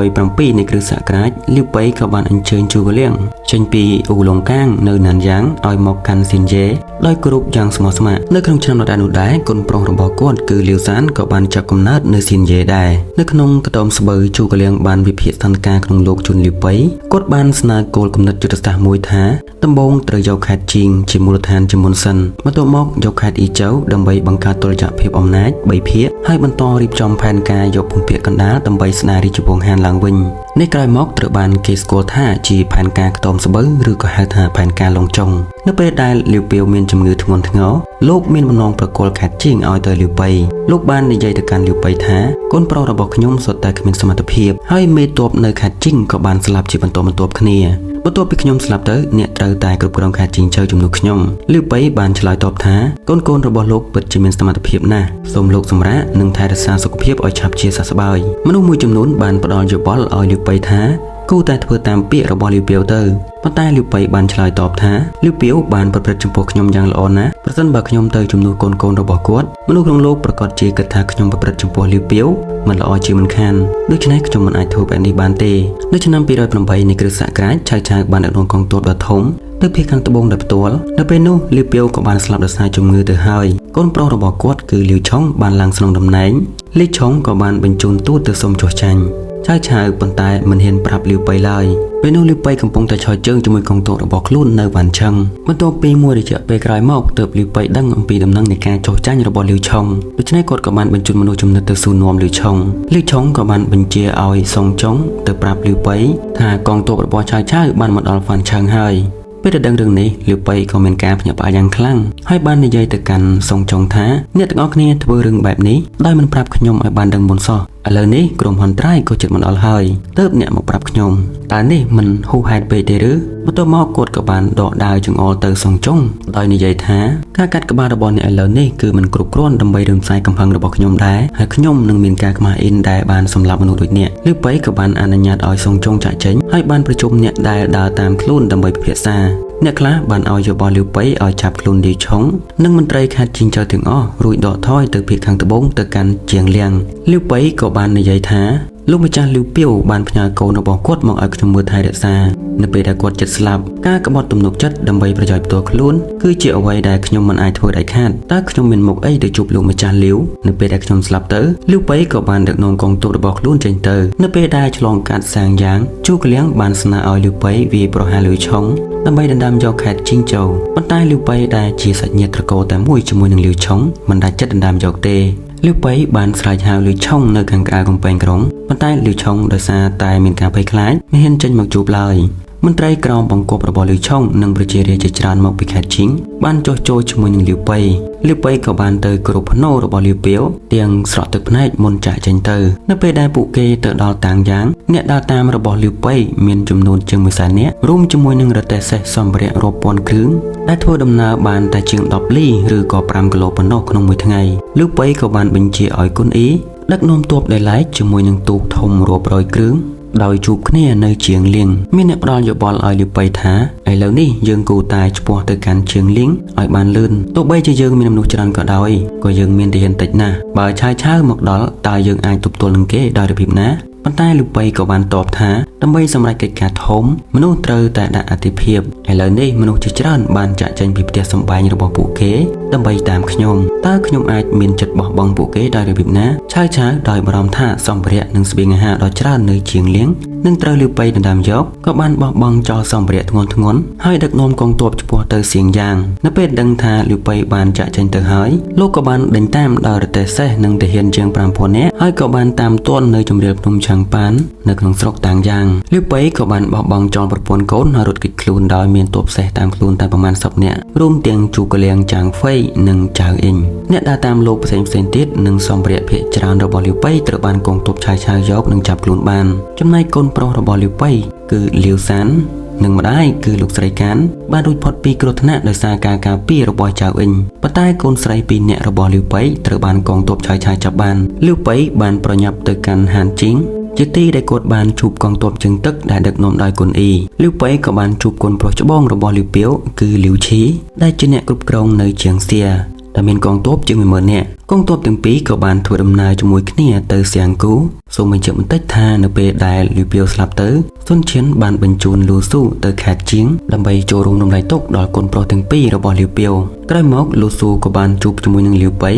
207នៃគ្រិស្តសករាជលាវប៉ៃក៏បានអញ្ជើញជូកលៀងចេញពីអ៊ូឡុងកាងនៅណានយ៉ាងឲ្យមកកាន់សៀនយេដោយគោរពយ៉ាងស្មោះស្ម័គ្រនៅក្នុងឆ្នាំនោះដែរកូនប្រុសរបស់គាត់គឺលាវសានក៏បានចាប់កំណើតនៅសៀនយេដែរនៅក្នុងកតោមស្បូវជូកលៀងបានវិភាគស្ថានភាពក្នុងលោកជួនលាវប៉ៃគាត់បានស្នើគោលគំនិតយុទ្ធសាស្ត្រមួយថាដំបូងត្រូវយកខេត្តជីងជាមូលដ្ឋានជាមុនសិនបន្ទាប់មកយកខេត្តអ៊ីចៅដើម្បីបង្កើតតុល្យភាពអំណាច3ភាគហើយបន្តរៀបចំផែនការយកភូមិភាគកណ្ដាលដើម្បីស្ដាររាជវង្សហានឡើងវិញនេះក្រោយមកត្រូវបានគេស្គាល់ថាជាផែនការខ្ទមស្បូវឬក៏ហៅថាផែនការឡុងចុងនៅពេលដែលលាវពាវមានជំងឺធ្ងន់ធ្ងរលោកមានបំណងប្រគល់ខេត្តជីងឲ្យទៅលាវប៉ៃលោកបាននិយាយទៅកាន់លាវប៉ៃថាកូនប្រុសរបស់ខ្ញុំសុទ្ធតែគ្មានសមត្ថភាពហើយមេទ័ពនៅខេត្តជីងក៏បានស្លាប់ជាបន្តបន្ទាប់គ្នាបន្ទាប់ពីខ្ញុំស្លាប់ទៅអ្នកត្រូវតែគ្រប់គ្រងខេត្តជីងជើជំនួសខ្ញុំលាវប៉ៃបានឆ្លើយតបថាកូនរបស់លោកពិតជាមានសមត្ថភាពណាស់សូមលោកសម្រាកនិងថែរក្សាសុខភាពឲ្យឆាប់ជាសះស្បើយមនុស្សមួយចំនួនបានផ្ដល់យោបល់ឲ្យលាវប៉ៃថាគូតែធ្វើតាមពាក្យរបស់លាវពាវទៅប៉ុន្តែលាវប៉ៃបានឆ្លើយតបថាលាវពាវបានប្រព្រឹត្តចំពោះខ្ញុំយ៉ាងល្អណាស់ប្រសិនបើខ្ញុំទៅជំនួសកូនរបស់គាត់មនុស្សក្នុងលោកប្រកាសជាគិតថាខ្ញុំប្រព្រឹត្តចំពោះលាវពាវមិនល្អជាមិនខានដូច្នេះខ្ញុំមិនអាចធ្វើបែបនេះបានទេនៅឆ្នាំ208នៃគ្រិស្តសករាជឆាវបានដឹកនាំកងទ័ពដ៏ធំទៅភាគខាងត្បូងដោយផ្ទាល់នៅពេលនោះលាវពាវក៏បានស្លាប់ដោយសារជំងឺទៅហើយកូនប្រុសរបស់គាត់គឺលាវឆុងបានឡើងស្នងតំណែងលាវឆុងក៏បានបញ្ជូនទូតទៅសុំចុះចាញ់ឆាវប៉ុន្តែមិនហ៊ានប្រាប់លាវប៉ៃឡើយពេលនោះលាវប៉ៃកំពុងតែឆោតជើងជាមួយកងទ័ពរបស់ខ្លួននៅវ៉ាន់ឆឹងបន្ទាប់ពីមួយរយៈពេលក្រោយមកទើបលាវប៉ៃដឹងអំពីដំណឹងនៃការចុះចាញ់របស់លាវឆុងដូច្នេះគាត់ក៏បានបញ្ជូនមនុស្សចំណិតទៅសួរនាំលាវឆុងក៏បានបញ្ជាឲ្យសុងចុងទៅប្រាប់លាវប៉ៃថាកងទ័ពរបស់ឆាវបានមកដល់វ៉ាន់ឆឹងហើយពេលដែលដឹងរឿងនេះលាវប៉ៃក៏មានការភ្ញាក់ផ្អើលយ៉ាងខ្លាំងហើយបាននិយាយទៅកាន់សុងចុងថាអ្នកទាំងអស់គ្នាធ្វើរឿងបែបនេះដោយមិនប្រាប់ខ្ញុំឲ្យបានដឹងមុនសោះឥឡូវនេះក្រុមហ៊ុនត្រៃក៏ជិតមកដល់ហើយទើបអ្នកមកប្រាប់ខ្ញុំតើនេះមិនហួសហេតុពេកទេឬបន្ទាប់មកគាត់ក៏បានដកដាវចង្អុលទៅសុងចុងដោយនិយាយថាការកាត់ក្បាលរបស់អ្នកឥឡូវនេះគឺមិនគ្រប់គ្រាន់ដើម្បីរំសាយកំហឹងរបស់ខ្ញុំដែរហើយខ្ញុំនឹងមានការខ្មាស់អ៊ីនដែលបានសម្លាប់មនុស្សដូចអ្នកលាវប៉ៃក៏បានអនុញ្ញាតឲ្យសុងចុងចាក់ចេញហើយបានប្រជុំអ្នកដែលដើរតាមខ្លួនដើម្បីពិភាក្សាអ្នកខ្លះបានឲ្យយោបល់លាវប៉ៃឲ្យចាប់ខ្លួនលាវឆុងនិងមន្ត្រីខេត្តជីងជើទាំងអស់រួចដកថយទៅភាគខាងត្បូងទៅកាន់ជាងលៀងលាវប៉ៃក៏បាននិយាយថាលោកម្ចាស់លាវពាវបានផ្ញើកូនរបស់គាត់មកឲ្យខ្ញុំមើលថែរក្សានៅពេលដែលគាត់ជិតស្លាប់ការក្បត់ទំនុកចិត្តដើម្បីប្រយោជន៍ផ្ទាល់ខ្លួនគឺជាអ្វីដែលខ្ញុំមិនអាចធ្វើដាច់ខាតតើខ្ញុំមានមុខអីទៅជួបលោកម្ចាស់លាវនៅពេលដែលខ្ញុំស្លាប់ទៅលាវប៉ៃក៏បានដឹកនាំកងទ័ពរបស់ខ្លួនចេញទៅនៅពេលដែលឆ្លងកាត់សាងយ៉ាងជូកលៀងបានស្នើឲ្យលាវប៉ៃវាយប្រហារលាវឆុងដើម្បីដណ្ដើមយកខេត្តជីងជូប៉ុន្តែលាវប៉ៃដែលជាសាច់ញាតិត្រកូលតែមួយជាមួយនឹងលាវឆុងមិនដាច់ចិត្តដណ្ដើមយកទេលាវប៉ៃបានស្រែកហៅលាវឆុងនៅខាងក្រៅកំពែងក្រុងប៉ុន្តែលាវឆុងដោយសារតែមានការភ័យខ្លាចមិនហ៊ានចេញមកជួបឡើយ មន្ត្រីក្រមបង្គាប់របស់លីវឆុងនិងប្រជារាស្ត្រជាច្រើនមកពីខេត្តជីងបានចុះចូលជាមួយនឹងលីវប៉ៃក៏បានទៅគោរពភ្នូររបស់លីវពាវទាំងស្រក់ទឹកភ្នែកមុនចាក់ចេញទៅនៅពេលដែលពួកគេទៅដល់តាំងយ៉ាងអ្នកដើរតាមរបស់លីវប៉ៃមានចំនួនជាង100,000នាក់រួមជាមួយនឹងរទេះសេះសម្ភារៈរាប់ពាន់គ្រឿងដែលធ្វើដំណើរបានតែជាង10លីឬក៏5គីឡូប៉ុណ្ណោះក្នុងមួយថ្ងៃលីវប៉ៃក៏បានបញ្ជាឲ្យគុនអ៊ីដឹកនាំទ័ពដែលឡែកជាមួយនឹងទូកធំរាប់រយគ្រឿងដោយជួបគ្នានៅជាងលៀងមានអ្នកផ្ដល់យោបល់ឲ្យលីវប៉ៃថាឥឡូវនេះយើងគូតែឆ្ពោះទៅកាន់ជាងលៀងឲ្យបានលឿនទោះបីជាយើងមានមនុស្សច្រើនក៏ដោយក៏យើងមានទាហានតិចណាស់បើឆាយឆាវមកដល់តើយើងអាចទប់ទល់នឹងគេដោយរបៀបណាប៉ុន្តែលីវប៉ៃក៏បានតបថាដើម្បីសម្រេចកិច្ចការធំមនុស្សត្រូវតែដាក់អធិភាពឥឡូវនេះមនុស្សជាច្រើនបានចាក់ចេញពីផ្ទះសម្បែងរបស់ពួកគេដើម្បីតាមខ្ញុំតើខ្ញុំអាចមានចិត្តបោះបង់ពួកគេដោយរបៀបណាឆាវដោយបារម្ភថាសម្ភារៈនិងស្បៀងអាហារដ៏ច្រើននៅជាងលៀងនឹងត្រូវលីវប៉ៃដណ្ដើមយកក៏បានបោះបង់ចោលសម្ភារៈធ្ងន់ហើយដឹកនាំកងទ័ពឆ្ពោះទៅសៀងយ៉ាងនៅពេលដឹងថាលីវប៉ៃបានចាក់ចេញទៅហើយលោកក៏បានដេញតាមដោយរទេះសេះនិងទាហានជាង 5,000 នាក់ហើយក៏បានតាមទាន់នៅជម្រាលភ្នំឆាំងប៉ាននៅក្នុងស្រុកតាំងយ៉ាងលីវប៉ៃក៏បានបោះបង់ចោលប្រពន្ធកូនហើយរត់គេចខ្លួនដោយមានទ័ពសេះតាមខ្លួនតែប្រមាណ10នាក់រួមទាំងជូកលៀងចាងហ្វៃនិងចៅអ៊ីងអ្នកដើរតាមលោកផ្សេងទៀតនិងសម្ភារៈភាគច្រើនរបស់លីវប៉ៃត្រូវបានកងទ័ពឆាយឆាវយកនិងចាប់ខ្លួនបានចំណែកកូនប្រុសរបស់លីវប៉ៃគឺលាវសាននិងម្ដាយគឺលោកស្រីកានបានរួចផុតពីគ្រោះថ្នាក់ដោយសារការការពាររបស់ចៅអ៊ីងប៉ុន្តែកូនស្រី2នាក់របស់លីវប៉ៃត្រូវបានកងទ័ពឆាយឆាវចាប់បានលីវប៉ៃបានប្រញាប់ទៅកាន់ហានជីងជាទីដែលគាត់បានជួបកងទ័ពជើងទឹកដែលដឹកនាំដោយគុនអ៊ីលីវប៉ៃក៏បានជួបកូនប្រុសច្បងរបស់លីវពាវគឺលីវឈីដែលជាអ្នកគ្រប់គ្រងនៅជាងសៀដែលមានកងទ័ពជាង 10,000 នាក់កងទ័ពទាំងពីរក៏បានធ្វើដំណើរជាមួយគ្នាទៅសៀងគូសូមបញ្ជាក់បន្តិចថានៅពេលដែលលីវពាវស្លាប់ទៅសុនឈិនបានបញ្ជូនលូស៊ូទៅខេត្តជាងដើម្បីចូលរួមរំលែកទុក្ខដល់កូនប្រុសទាំងពីររបស់លីវពាវក្រោយមកលូស៊ូក៏បានជួបជាមួយនឹងលីវប៉ៃ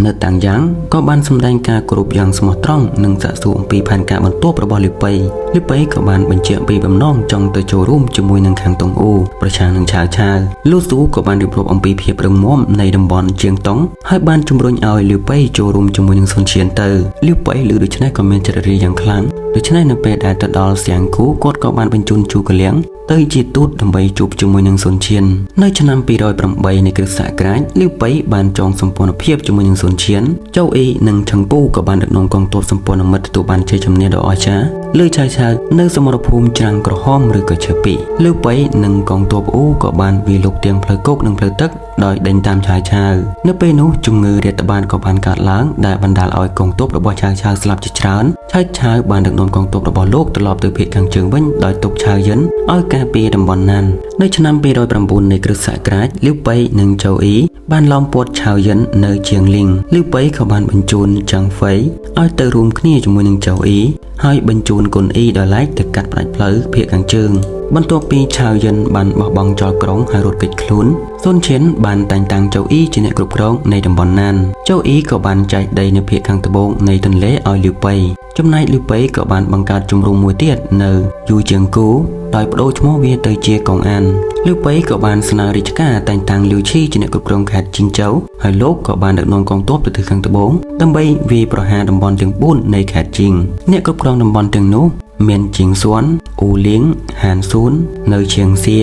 នៅតាំងយ៉ាងក៏បានសម្ដែងការគោរពយ៉ាងស្មោះត្រង់និងសាកសួរអំពីផែនការបន្ទាប់របស់លីវប៉ៃក៏បានបញ្ជាក់ពីបំណងចង់ទៅចូលរួមជាមួយនឹងខាងតុងអ៊ូប្រឆាំងនឹងឆាវលូស៊ូក៏បានរៀបរាប់អំពីភាពរឹងមាំនៃតំបន់ជាងតុងហើយបានជំរុញឲ្យលីវប៉ៃចូលរួមជាមួយនឹងសុនឈៀនទៅលីវប៉ៃឮដូច្នេះក៏មានចិត្តរីយ៉ាងខ្លាំងដូច្នេះនៅពេលដែលទៅដល់សៀងគូគាត់ក៏បានបញ្ជូនជូកលៀងទៅជាទូតដើម្បីជួបជាមួយនឹងសុនឈៀននៅឆ្នាំ208នៃគ្រិស្តសករាជលីវប៉ៃបានចងសម្ព័ន្ធភាពជាមួយនឹងសុនឈៀនចៅអ៊ីនិងឆឹងពូក៏បានដឹកនាំកងទ័ពសម្ព័ន្ធមិត្តទទួលបានជ័យជំនះដ៏អស្ចារ្យលើឆាយឆាវនៅសមរភូមិច្រាំងក្រហមឬក៏ឈើពីលីវប៉ៃនិងកងទ័ពអ៊ូក៏បានវាយលុកទាំងផ្លូវគោកនិងផ្លូវទឹកដោយដេញតាមឆាយឆាវនៅពេលនោះជំងឺរាតត្បាតក៏បានកើតឡើងដែលបណ្ដាលឲ្យកងទ័ពរបស់ឆាយឆាវស្លាប់ជាច្រើនឆាយឆាវបានដឹកនាំកងទ័ពរបស់លោកត្រឡប់ទៅភាគខាងជើងវិញដោយទុកឆាវយិនឲ្យការពារតំបន់ណាននៅឆ្នាំ209នៃគ្រិស្តសករាជលីវប៉ៃនិងចៅអ៊ីបានឡោមព័ទ្ធឆាវយិននៅជាងលីងលីវប៉ៃក៏បានបញ្ជូនចាងហ្វៃឲ្យទៅរួមគ្នាជាមួយនឹងចៅអ៊ីហើយបញ្ជូនគុនអ៊ីដល់ឡែកទៅកាត់ផ្ដាច់ផ្លូវភាគខាងជើងបន្ទាប់ពីឆាវយិនបានបោះបង់ចោលក្រុងហើយរត់គេចខ្លួនសុនឈិនបានតែងតាំងចៅអ៊ីជាអ្នកគ្រប់គ្រងនៃតំបន់ណានចៅអ៊ីក៏បានចែកដីនៅភាគខាងត្បូងនៃទន្លេឲ្យលីវប៉ៃចំណែកលីវប៉ៃក៏បានបង្កើតជំរំមួយទៀតនៅយូជាងគូដោយបដូរឈ្មោះវាទៅជាកងអានលីវប៉ៃក៏បានស្នើរាជការតែងតាំងលីវឈីជាអ្នកគ្រប់គ្រងខេត្តជីងជូវហើយលោកក៏បានដឹកនាំកងទ័ពទៅទិសខាងត្បូងដើម្បីវាយប្រហារតំបន់ទាំង4នៃខេត្តជីងអ្នកគ្រប់គ្រងតំបន់ទាំងនោះមានជីងស៊ួនអ៊ូលៀងហានស៊ូននៅឈៀងសៀ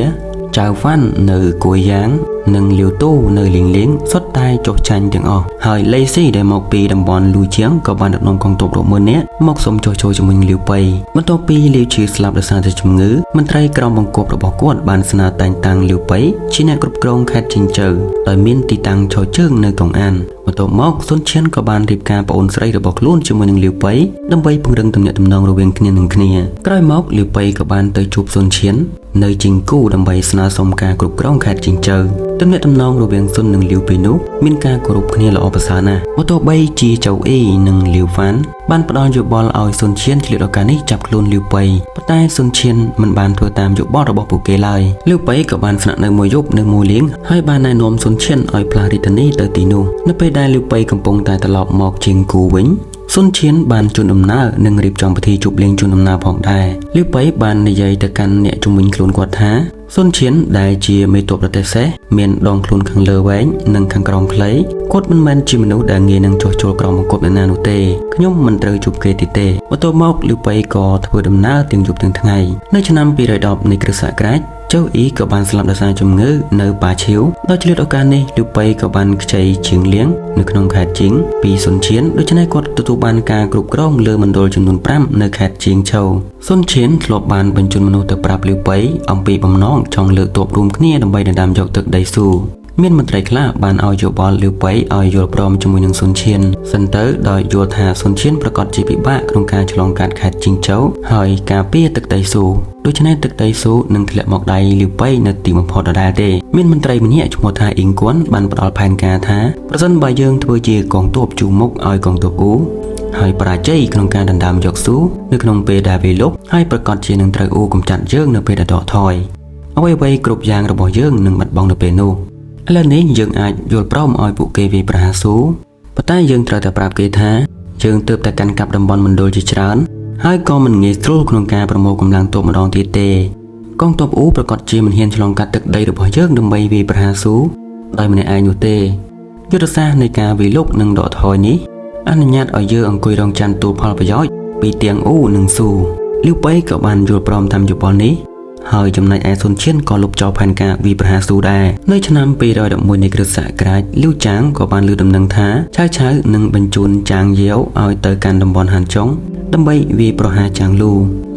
ចៅវ៉ាន់នៅគួយយ៉ាងនិងលាវទូនៅលៀងលៀងសុទ្ធតែចុះចាញ់ទាំងអស់ហើយលេស៊ីដែលមកពីតំបន់លូជាងក៏បានដឹកនាំកងទ័ពរាប់ម៉ឺននាក់មកសុំចុះចូលជាមួយនឹងលីវប៉ៃបន្ទាប់ពីលីវឈីស្លាប់ដោយសារតែជំងឺមន្ត្រីក្រមបង្គាប់របស់គាត់បានស្នើតែងតាំងលីវប៉ៃជាអ្នកគ្រប់គ្រងខេត្តជីងជូវដោយមានទីតាំងឈរជើងនៅកងអានបន្ទាប់មកសុនឈិនក៏បានរៀបការប្អូនស្រីរបស់ខ្លួនជាមួយនឹងលីវប៉ៃដើម្បីពង្រឹងទំនាក់ទំនងរវាងគ្នានឹងគ្នាក្រោយមកលីវប៉ៃក៏បានទៅជួបសុនឈិននៅជីងគូដើម្បីស្នើសុំការគ្រប់គ្រងខេត្តជីងជូវទំនាក់ទំនងរវាងសុននិងលីវពេលនោះមានការគោរពគ្នាល្អប្រសើរណាស់បើទោះបីជាចៅអ៊ីនិងលីវវ៉ាន់បានផ្ដល់យោបល់ឲ្យសុនឈៀនឆ្លៀតឱកាសនេះចាប់ខ្លួនលីវប៉ៃប៉ុន្តែសុនឈៀនមិនបានធ្វើតាមយោបល់របស់ពួកគេឡើយលីវប៉ៃក៏បានស្នាក់នៅមួយយប់នៅមូលៀងហើយបានណែនាំសុនឈៀនឲ្យផ្លាស់រាជធានីទៅទីនោះនៅពេលដែលលីវប៉ៃកំពុងតែត្រឡប់មកជាងគូវិញ សុនឈៀនបានជួនដំណើរនិងរៀបចំពិធីជប់លៀងជូនដំណើរផងដែរលីវប៉ៃបាននិយាយទៅកាន់អ្នកជំនាញខ្លួនគាត់ថាសុនឈៀនដែលជាមេតបប្រទេសសេះមានដងខ្លួនខាងលើវែងនិងខាងក្រោមខ្លីគាត់មិនមែនជាមនុស្សដែលងាយនឹងចុះចូលក្រោមបង្គាប់អ្នកណានោះទេខ្ញុំមិនត្រូវជួបគេទីទេបន្ទាប់មកលីវប៉ៃក៏ធ្វើដំណើរទាំងយប់ទាំងថ្ងៃនៅឆ្នាំ210នៃគ្រិស្តសករាជចៅអ៊ីក៏បានស្លាប់ដោយសារជំងឺនៅប៉ាឈៀវដោយឆ្លៀតឱកាសនេះលីវប៉ៃក៏បានខ្ចីជាងលៀងនៅក្នុងខេត្តជីងពីសុនឈៀនដូច្នេះគាត់ទទួលបានការគ្រប់គ្រងលើមណ្ឌលចំនួន5នៅខេត្តជីងឆូសុនឈៀនធ្លាប់បានបញ្ជូនមនុស្សទៅប្រាប់លីវប៉ៃអំពីបំណងចង់លើកទ័ពរួមគ្នាដើម្បីដណ្ដើមយកទឹកដីស៊ូមានមន្ត្រីខ្លះបានឲ្យយោបល់លីវប៉ៃឲ្យយល់ព្រមជាមួយនឹងសុនឈៀនសិនទៅដោយយល់ថាសុនឈៀនប្រកាសជាពិបាកក្នុងការឆ្លងកាត់ខេត្តជីងឆូហើយការពារទឹកដីស៊ូដូច្នេះទឹកដីស៊ូនឹងធ្លាក់មកដៃលីវប៉ៃនៅទីបំផុតដដែលទេមានមន្ត្រីម្នាក់ឈ្មោះថាអ៊ីងគួនបានផ្ដល់ផែនការថាប្រសិនបើយើងធ្វើជាកងទ័ពជួរមុខឲ្យកងទ័ពអ៊ូហើយបរាជ័យក្នុងការដណ្ដើមយកស៊ូនៅក្នុងពេលដែលវាលុបហើយប្រកាសជានឹងត្រូវអ៊ូកំចាត់យើងនៅពេលដែលដកថយអ្វីៗគ្រប់យ៉ាងរបស់យើងនឹងបាត់បង់នៅពេលនោះឥឡូវនេះយើងអាចយល់ព្រមឲ្យពួកគេវាយប្រហារស៊ូប៉ុន្តែយើងត្រូវតែប្រាប់គេថាយើងទើបតែកាន់កាប់តំបន់មណ្ឌលជាច្រើនហើយក៏មិនងាយស្រួលក្នុងការប្រមូលកម្លាំងទ័pomម្ដងទៀតទេកងទ័ពអ៊ូប្រកាសជាមិនហ៊ានឆ្លងកាត់ទឹកដីរបស់យើងដើម្បីវាយប្រហារស៊ូដោយម្នាក់ឯងនោះទេយុទ្ធសាស្ត្រនៃការវាយលុកនិងដកថយនេះអនុញ្ញាតឲ្យយើងអង្គុយរងចាំទទួលផលប្រយោជន៍ពីទាំងអ៊ូនិងស៊ូលីវប៉ៃក៏បានយល់ព្រមតាមយោបល់នេះហើយចំណែកឯសុនឈៀនក៏លុបចោលផែនការវាយប្រហារស៊ូដែរនៅឆ្នាំ211នៃគ្រិស្តសករាជលីវចាងក៏បានលើកដំណឹងថាឆៅនឹងបញ្ជូនចាងយាវឲ្យទៅកាន់តំបន់ហានចុងដើម្បីវាយប្រហារចាងលូ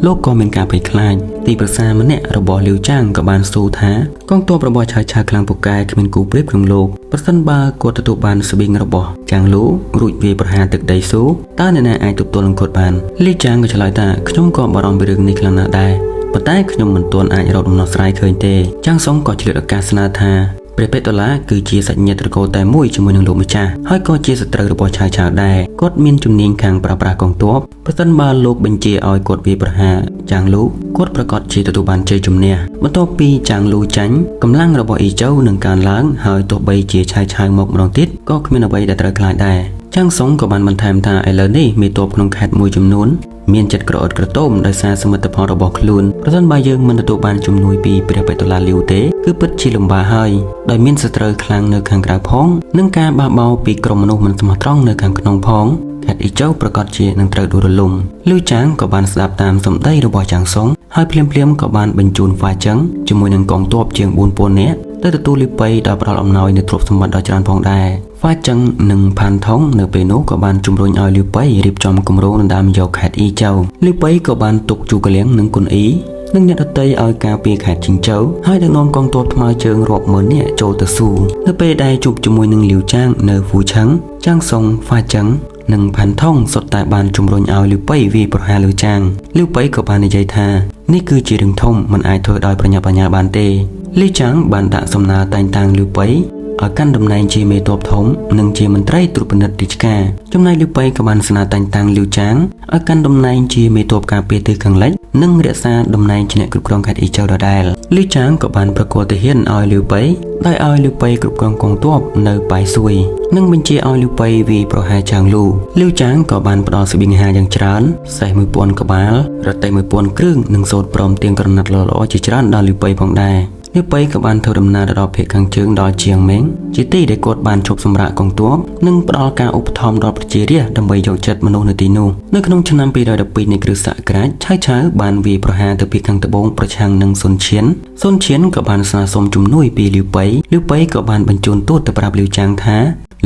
លោកក៏មានការភ័យខ្លាចទីប្រឹក្សាម្នាក់របស់លីវចាងក៏បានសួរថាកងទ័ពរបស់ឆៅខ្លាំងពូកែគ្មានគូប្រៀបក្នុងលោកប្រសិនបើគាត់ទទួលបានស្បៀងរបស់ចាងលូរួចវាយប្រហារទឹកដីស៊ូតើអ្នកណាអាចទប់ទល់នឹងគាត់បានលីវចាងក៏ឆ្លើយថាខ្ញុំក៏បារម្ភពីរឿងនេះខ្លាំងណាស់ដែរប៉ុន្តែខ្ញុំមិនទាន់អាចរកដំណោះស្រាយឃើញទេចាងសុងក៏ឆ្លៀតឱកាសស្នើថាព្រះពេទ្រដុល្លារគឺជាសាច់ញាតិត្រកូលតែមួយជាមួយនឹងលោកម្ចាស់ហើយក៏ជាសត្រូវរបស់ឆៅដែរគាត់មានជំនាញខាងប្រើប្រាស់កងទ័ពប្រសិនបើលោកបញ្ជាឲ្យគាត់វាយប្រហារចាងលូគាត់ប្រកាសជាទទួលបានជ័យជំនះបន្ទាប់ពីចាងលូចាញ់កម្លាំងរបស់អ៊ីជូនឹងកើនឡើងហើយទោះបីជាឆៅមកម្ដងទៀតក៏គ្មានអ្វីដែលត្រូវខ្លាចដែរចាងសុងក៏បានបន្ថែមថាឥឡូវនេះមេទ័ពក្នុងខេត្តមួយចំនួនមានចិត្តក្រអឺតក្រទមដោយសារសមិទ្ធផលរបស់ខ្លួនប្រសិនបើយើងមិនទទួលបានជំនួយពីព្រះបេតុលាលីវទេគឺពិតជាលំបាកហើយដោយមានសត្រូវខ្លាំងនៅខាងក្រៅផងនិងការបះបោរពីក្រុមមនុស្សមិនស្មោះត្រង់នៅខាងក្នុងផងខេត្តអ៊ីជូប្រកាសជានឹងត្រូវដួលរលំលីវចាងក៏បានស្ដាប់តាមសម្ដីរបស់ចាងសុងហើយភ្លាមក៏បានបញ្ជូនហ្វាចឹងជាមួយនឹងកងទ័ពជាង 4000 នាក់ទៅទទួលលីប៉ៃដោយផ្ដល់អំណោយនូវទ្រព្យសម្បត្តិដ៏ច្រើនផងដែរហ្វាចឹងនិងផានថងនៅពេលនោះក៏បានជំរុញឲ្យលីប៉ៃរៀបចំគម្រោងដណ្ដើមយកខេត្តអ៊ីជូលីប៉ៃក៏បានទុកជូកលៀងនិងគុនអ៊ីនិងអ្នកដទៃឲ្យការពារខេត្តជីងជូហើយដឹកនាំកងទ័ពថ្មើរជើងរាប់ម៉ឺននាក់ចូលទៅស៊ូនៅពេលដែលជួបជាមួយនឹងលីវចាងនៅហ្វូឆឹងចាងសុងហ្វាចឹងនិងផានថងសុទ្ធតែបានជំរុញឲ្យលីប៉ៃវាយប្រហារលីវចាងលីប៉ៃក៏បាននិយាយថានេះគឺជារឿងធំមិនអាចធ្វើដោយប្រញាប់ប្រញាល់បានទេលីចាងបានដាក់សំណើតែងតាំងលីប៉ៃឲ្យកាន់តំណែងជាមេទ័ពធំនិងជាមន្ត្រីត្រួតពិនិត្យរាជការចំណែកលីប៉ៃក៏បានស្នើតែងតាំងលីវចាងឲ្យកាន់តំណែងជាមេទ័ពការពារទិសខាងលិចនិងរក្សាតំណែងជាអ្នកគ្រប់គ្រងខេត្តអ៊ីជូដដែលលីចាងក៏បានប្រកាសទាហានឲ្យលីប៉ៃដោយឲ្យលីប៉ៃគ្រប់គ្រងកងទ័ពនៅប៉ៃស៊ួយនិងបញ្ជាឲ្យលីប៉ៃវាយប្រហារចាងលូលីវចាងក៏បានផ្ដល់ស្បៀងអាហារយ៉ាងច្រើនសេះ 1000 ក្បាលរទេះ 1000 គ្រឿងនិងសូត្រព្រមទាំងក្រណាត់ល្អៗជាច្រើនដល់លីប៉ៃផងដែរលីប៉ៃក៏បានធ្វើដំណើរទៅដល់ភូមិខាងជើងដល់ជាងម៉េងជាទីដែលគាត់បានជប់សម្រាកកងទ័ពនិងផ្ដល់ការឧបត្ថម្ភដល់ប្រជារាស្ត្រដើម្បីយកចិត្តមនុស្សនៅទីនោះនៅក្នុងឆ្នាំ212នៃគ្រិស្តសករាជឆៅបានវាយប្រហារទៅពីខាងត្បូងប្រឆាំងនឹងសុនឈៀនក៏បានស្នើសុំជំនួយពីលីប៉ៃក៏បានបញ្ជូនទូតទៅប្រាប់លីវចាងថា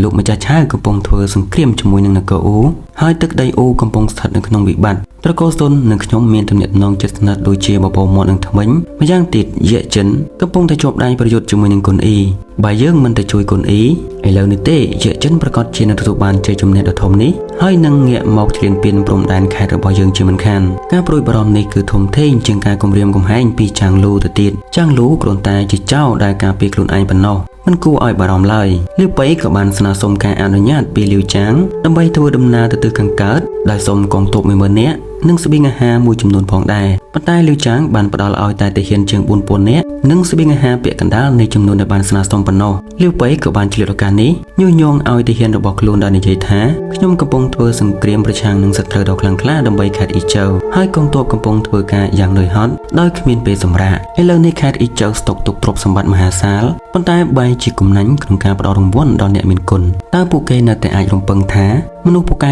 លោកម្ចាស់ឆៅកំពុងធ្វើសង្គ្រាមជាមួយនឹងនគរអ៊ូហើយទឹកដីអ៊ូកំពុងស្ថិតនៅក្នុងវិបត្តិត្រកូលស៊ុននិងខ្ញុំមានទំនាក់ទំនងជិតស្និទ្ធដូចជាបបោមាត់នឹងថ្មិញម្យ៉ាងទៀតយៈចិនកំពុងតែជាប់ដៃប្រយុទ្ធជាមួយនឹងគុនអ៊ីបើយើងមិនទៅជួយគុនអ៊ីឥឡូវនេះទេយៈចិនប្រកាសជានឹងទទួលបានជ័យជំនះដ៏ធំនេះហើយនឹងងាកមកឈ្លានពានព្រំដែនខេត្តរបស់យើងជាមិនខានការព្រួយបារម្ភនេះគឺធំធេងជាងការគំរាមកំហែងពីចាងលូទៅទៀតចាងលូគ្រាន់តែជាចៅដែលការពារខ្លួនឯងប៉ុណ្ណោះមិនគួរឲ្យបារម្ភឡើយលីប៉ៃក៏បានស្នើសុំការអនុញ្ញាតពីលីវចាងដើម្បីធ្វើដំណើរទៅទិសខាងកើតដោយសុំកងទ័ព 10000 នាក់ និងស្បៀងអាហារមួយចំនួនផងដែរប៉ុន្តែលីវចាងបានផ្ដល់ឲ្យតែទាហានជាង 4000 នាក់និងស្បៀងអាហារពាក់កណ្ដាលនៃចំនួនដែលបានស្នើសុំប៉ុណ្ណោះលីវប៉ៃក៏បានឆ្លៀតឱកាសនេះញុះញង់ឲ្យទាហានរបស់ខ្លួនដែលនិយាយថាខ្ញុំកំពុងធ្វើសង្គ្រាមប្រឆាំងនឹងសត្រូវដ៏ខ្លាំងក្លាដើម្បីខេត្តអ៊ីជើហើយកងទ័ពកំពុងធ្វើការយ៉ាងនឿយហត់ដោយគ្មានពេលសម្រាកឥឡូវនេះខេត្តអ៊ីជើស្តុកទុកទ្រព្យសម្បត្តិមហាសាលប៉ុន្តែបែរជាគំនាញ់ក្នុងការផ្ដល់រង្វាន់ដល់អ្នកមានគុណតើពួកគេនៅតែអាចរំពឹងថាមនុស្សពូកែ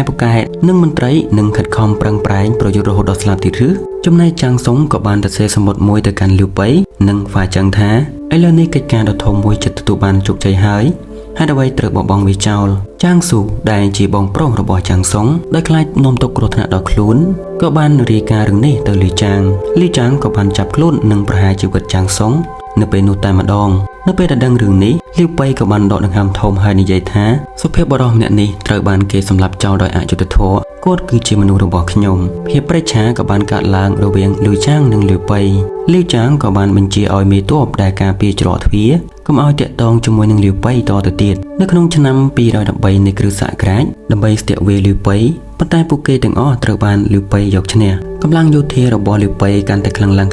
និងមន្ត្រីនឹងខិតខំប្រឹងប្រែងប្រយុទ្ធរហូតដល់ស្លាប់ទៀតឬចំណែកចាងសុងក៏បានទៅសេសមុទ្រមួយទៅកាន់លីវប៉ៃនិងហ្វាចឹងថាឥឡូវនេះកិច្ចការដ៏ធំមួយជិតទទួលបានជោគជ័យហើយហេតុអ្វីត្រូវបបងវាចោលចាងស៊ូដែលជាបងប្រុសរបស់ចាងសុងដោយខ្លាចនាំទុកគ្រោះថ្នាក់ដល់ខ្លួនក៏បានរាយការណ៍រឿងនេះទៅលីចាងក៏បានចាប់ខ្លួននិងប្រហារជីវិតចាងសុងនៅពេលនោះតែម្ដងនៅពេលដែលដឹងរឿងនេះលីវប៉ៃក៏បានដកដង្ហើមធំហើយនិយាយថាសុភាពបុរសម្នាក់នេះត្រូវបានគេសម្លាប់ចោលដោយអយុត្តិធម៌គាត់គឺជាមនុស្សរបស់ខ្ញុំភាពប្រេះឆាក៏បានកើតឡើងរវាងលីវចាងនិងលីវប៉ៃលីវចាងក៏បានបញ្ជាឲ្យមេទ័ពដែលការពារច្រកទ្វារកុំឲ្យតាក់ទងជាមួយនឹងលីវប៉ៃតទៅទៀតនៅក្នុងឆ្នាំ213នៃគ្រិស្តសករាជដើម្បីស្ទាក់វាយលីវប៉ៃប៉ុន្តែពួកគេទាំងអស់ត្រូវបានលីវប៉ៃយកឈ្នះកម្លាំងយោធារបស់លីវប៉ៃកាន់តែខ្លាំងឡើង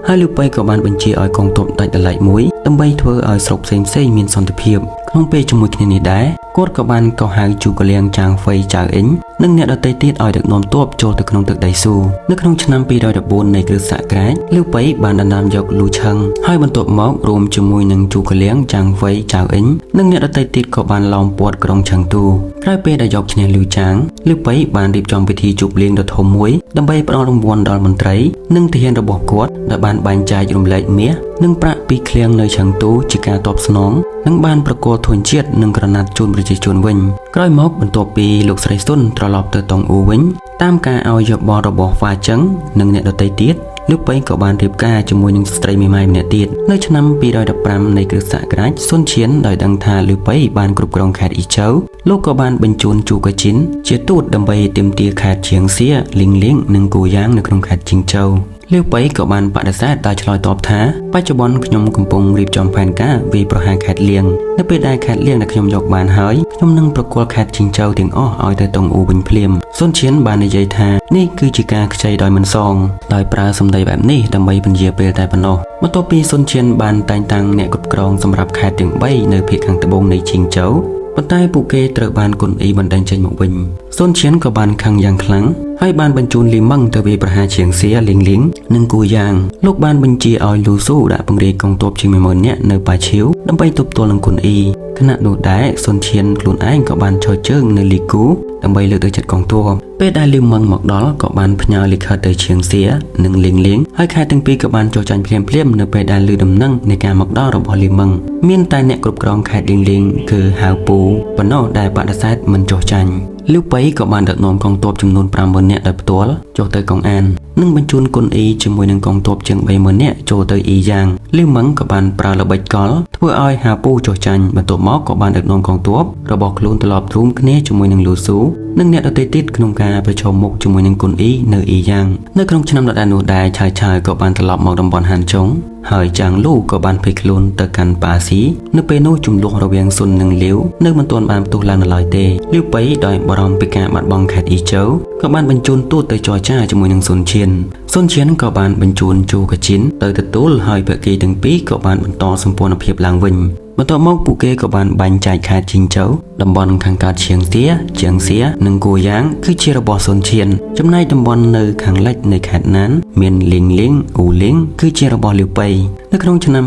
ហើយលីវប៉ៃក៏បានបញ្ជាឲ្យកងទ័ពដាច់ដライមួយដើម្បីធ្វើឲ្យស្រុកផ្សេងមានសន្តិភាពក្នុងពេលជាមួយគ្នានេះដែរគាត់ក៏បានកោះហៅជូកលៀងចាងហ្វៃចៅអ៊ីងនិងអ្នកដទៃទៀតឲ្យដឹកនាំទ័ពចូលទៅក្នុងទឹកដីស៊ូនៅក្នុងឆ្នាំ214នៃគ្រិស្តសករាជលីវប៉ៃបានដណ្ដើមយកលូឆឹងហើយបន្ទាប់មករួមជាមួយនឹងជូកលៀងចាងហ្វៃចៅអ៊ីងនិងអ្នកដទៃទៀតក៏បានឡោមព័ទ្ធក្រុងឆឹងទូក្រោយពេលដែលយកឈ្នះលីវចាងលីវប៉ៃបានរៀបចំពិធីជប់លៀងដ៏ធំមួយដើម្បីផ្ដល់រង្វាន់ដល់មន្ត្រីនិងទាហានរបស់គាត់ដែលបានបែងចែករំលែកមាសនិងប្រាក់ពីឃ្លាំងនៅឆឹងទូជាការតបស្នងនិងបានប្រគល់ធនជាតិនិងក្រណាត់ជូនប្រជាជនវិញក្រោយមកបន្ទាប់ពីលោកស្រីស៊ុនត្រឡប់ទៅតុងអ៊ូវិញតាមការឲ្យយោបល់របស់ហ្វាចឹងនិងអ្នកដទៃទៀតលីវប៉ៃក៏បានរៀបការជាមួយនឹងស្ត្រីមេម៉ាយម្នាក់ទៀតនៅឆ្នាំ215នៃគ្រិស្តសករាជស៊ុនឈៀនដោយដឹងថាលីវប៉ៃបានគ្រប់គ្រងខេត្តអ៊ីជើលោកក៏បានបញ្ជូនជូកាជីនជាទូតដើម្បីទាមទារខេត្តឈៀងសៀលីងលៀងនិងគូយ៉ាងនៅក្នុងខេត្តជីងជូលីវប៉ៃក៏បានបដិសេធដោយឆ្លើយតបថាបច្ចុប្បន្នខ្ញុំកំពុងរៀបចំផែនការវាយប្រហារខេត្តលៀងនៅពេលដែលខេត្តលៀងដែលខ្ញុំយកបានហើយខ្ញុំនឹងប្រគល់ខេត្តជីងជូទាំងអស់ឲ្យទៅតុងអ៊ូវិញភ្លាមស៊ុនឈៀនបាននិយាយថានេះគឺជាការខ្ចីដោយមិនសងដោយប្រើសម្ដីបែបនេះដើម្បីពន្យាពេលតែប៉ុណ្ណោះបន្ទាប់ពីស៊ុនឈៀនបានតែងតាំងអ្នកគ្រប់គ្រងសម្រាប់ខេត្តទាំង3នៅភាគខាងត្បូងនៃជីងជូប៉ុន្តែពួកគេត្រូវបានគុនអ៊ីបណ្ដេញចេញមកវិញស៊ុនឈៀនក៏បានខឹងយ៉ាងខ្លាំងហើយបានបញ្ជូនលីម៉ឹងទៅវាយប្រហារឈៀងសៀលីងលៀងនិងគូយ៉ាងលោកបានបញ្ជាឲ្យលូស៊ូដាក់ពង្រាយកងទ័ពជាង 10000 នាក់នៅប៉ាឈីវដើម្បីទប់ទល់នឹងគុនអ៊ីខណៈនោះដែរស៊ុនឈៀនខ្លួនឯងក៏បានឈរជើងនៅលីគូដើម្បីលើកទឹកចិត្តកងទ័ពពេលដែលលីម៉ឹងមកដល់ក៏បានផ្ញើលិខិតទៅឈៀងសៀនិងលីងលៀងហើយខេត្តទាំងពីរក៏បានចុះចាញ់ភ្លាមនៅពេលដែលឮដំណឹងនៃការមកដល់របស់លីម៉ឹងមានតែអ្នកគ្រប់គ្រងខេត្តលីងលៀងគឺហៅពូប៉ុណ្ណោះដែលបដិសេធមិនចុះចាញ់លីវប៉ៃក៏បានដឹកនាំកងទ័ពចំនួន 50000 នាក់ដោយផ្ទាល់ចុះទៅកងអាននិងបញ្ជូនគុនអ៊ីជាមួយនឹងកងទ័ពជាង 30000 នាក់ចូលទៅអ៊ីយ៉ាងលីម៉ឹងក៏បានប្រើល្បិចកលធ្វើឲ្យហាពូចុះចាញ់បន្ទាប់មកក៏បានដឹកនាំកងទ័ពរបស់ខ្លួនត្រឡប់រួមគ្នាជាមួយនឹងលូស៊ូនិងអ្នកដទៃទៀតក្នុងការប្រជុំមុខជាមួយនឹងគុនអ៊ីនៅអ៊ីយ៉ាងនៅក្នុងឆ្នាំដដែលនោះដែរឆាយក៏បានត្រឡប់មកតំបន់ហានចុងហើយចាងលូក៏បានភ័យខ្លួនទៅកាន់ប៉ាស៊ីនៅពេលនោះចំនួនរវាងស៊ុននិងលាវនៅមិនទាន់បានផ្ទុះឡើងនៅឡើយទេលីវប៉ៃដោយបារម្ភពីការបាត់បង់ខេត្តអ៊ីជើក៏បានបញ្ជូនទូតទៅចរចាជាមួយនឹងស៊ុនឈៀនក៏បានបញ្ជូនជូកាជីនទៅទទួលហើយភាគីទាំងពីរក៏បានបន្តសម្ព័ន្ធភាពឡើងវិញបន្ទាប់មកពួកគេក៏បានបែងចែកខេត្តជីងជូតំបន់ខាងកើតឈៀងសៀនិងគូយ៉ាងគឺជារបស់ស៊ុនឈៀនចំណែកតំបន់នៅខាងលិចនៃខេត្តណានមានលីងលៀងអ៊ូលៀងគឺជារបស់លីវប៉ៃនៅក្នុងឆ្នាំ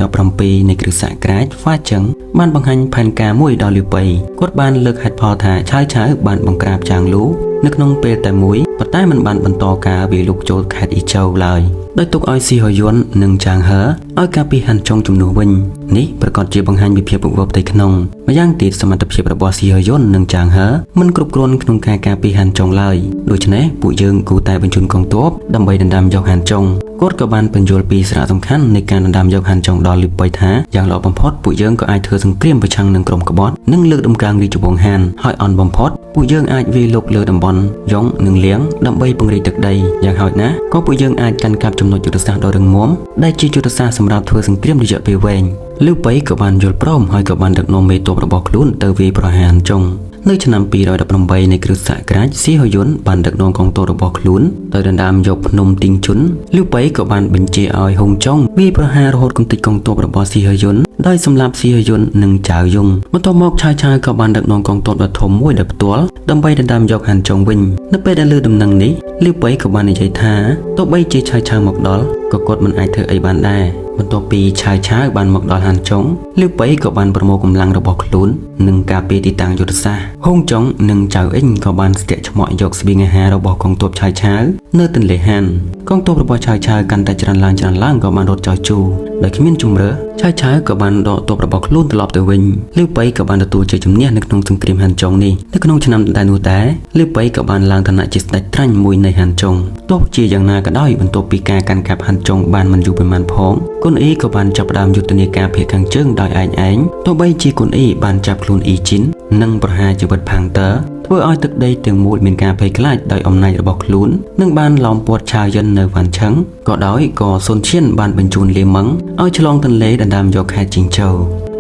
217នៃគ្រិស្តសករាជហ្វាចឹងបានបង្ហាញផែនការមួយដល់លីវប៉ៃគាត់បានលើកហេតុផលថាឆៅបានបង្ក្រាបចាងលូនៅក្នុងពេលតែមួយប៉ុន្តែមិនបានបន្តការវាយលុកចូលខេត្តអ៊ីជូឡើយដោយទុកឲ្យស៊ីហយុននិងចាងហឺឲ្យការពីហាន់ចុងជំនួសវិញនេះប្រកាសជាបង្ហាញពីភាពវឹកវរផ្ទៃក្នុងម្យ៉ាងទៀតសមត្ថភាពរបស់ស៊ីហយុននិងចាងហឺមិនគ្រប់គ្រាន់ក្នុងការការពីហាន់ចុងឡើយដូច្នេះពួកយើងគួរតែបញ្ជូនកងទ័ពដើម្បីដណ្ដើមយកហាន់ចុងគាត់ក៏បានបញ្យល់ពីសារៈសំខាន់នៃការដណ្ដើមយកហាន់ចុងដល់លីវប៉ៃថាយ៉ាងល្អបំផុតពួកយើងក៏អាចធ្វើសង្គ្រាមប្រឆាំងនឹងក្រុមក្បត់និងលើកដំកើងរាជវង្សហានហើយអន់បំផុតពួកយើងអាចវាយលុកលើតំបន់យ៉ុងនិងលៀងដើម្បីពង្រីកទឹកដីយ៉ាងហោចណាស់ក៏ពួកយើងអាចកាន់កាប់ចំណុចយុទ្ធសាស្ត្រដ៏រឹងមាំដែលជាយុទ្ធសាស្ត្រសម្រាប់ធ្វើសង្គ្រាមរយៈពេលវែង លីវប៉ៃក៏បានយល់ព្រមហើយក៏បានដឹកនាំមេទ័ពរបស់ខ្លួនទៅវាយប្រហារហានចុងនៅឆ្នាំ218នៃគ្រិស្តសករាជស៊ីហយុនបានដឹកនាំកងទ័ពរបស់ខ្លួនទៅដណ្ដើមយកភ្នំទីងជុនលីវប៉ៃក៏បានបញ្ជាឲ្យហុងចុងវាយប្រហាររហូតគំតិចកងទ័ពរបស់ស៊ីហយុនដោយសម្លាប់ស៊ីហយុននិងចៅយុងបន្ទាប់មកឆាយក៏បានដឹកនាំកងទ័ពដ៏ធំមួយដោយផ្ទាល់ដើម្បីដណ្ដើមយកហានចុងវិញនៅពេលដែលលើដំណឹងនេះលីវប៉ៃក៏បាននិយាយថាទោះបីជាឆាយមកដល់ក៏គាត់មិនអាចធ្វើអីបានដែរបន្ទាប់ពីឆាយបានមកដល់ហានចុងលីវប៉ៃក៏បានប្រមូលកម្លាំងរបស់ខ្លួននិងការពារទីតាំងយុទ្ធសាស្ត្រហុងចុងនិងចៅអ៊ីងក៏បានស្ទាក់ឆ្មក់យកស្បៀងអាហាររបស់កងទ័ពឆាយនៅទន្លេហានកងទ័ពរបស់ឆាយកាន់តែច្រើនឡើងក៏បានរត់ចោលជូរដោយគ្មានជំរឿឆាយក៏បានដកទ័ពរបស់ខ្លួនត្រឡប់ទៅវិញលីវប៉ៃក៏បានទទួលជ័យជំនះនៅក្នុងសង្គ្រាមហានចុងនេះនៅក្នុងឆ្នាំដដែលនោះដែរលីវប៉ៃក៏បានឡើងឋានៈជាស្ដេចត្រាញ់មួយនៃហានចុងទោះជាយ៉ាងណាក៏ដោយបន្ទាប់ពីការកាន់កាប់ហានចុងបានមិនយូរប៉ុន្មានផងគុនអ៊ីក៏បានចាប់ផ្ដើមយុទ្ធនាការភៀសខាងជើងដោយឯងទោះបីជាគុនអ៊ីបានចាប់ខ្លួនអ៊ីជីននិងប្រហារជីវិតផាងតើធ្វើឲ្យទឹកដីទាំងមូលមានការភ័យខ្លាចដោយអំណាចរបស់ខ្លួននិងបានឡោមព័ទ្ធឆាវយិននៅវ៉ាន់ឆឹងក៏ដោយក៏ស៊ុនឈៀនបានបញ្ជូនលាម៉ឹងឲ្យឆ្លងទន្លេដណ្ដើមយកខេត្តជីងជូ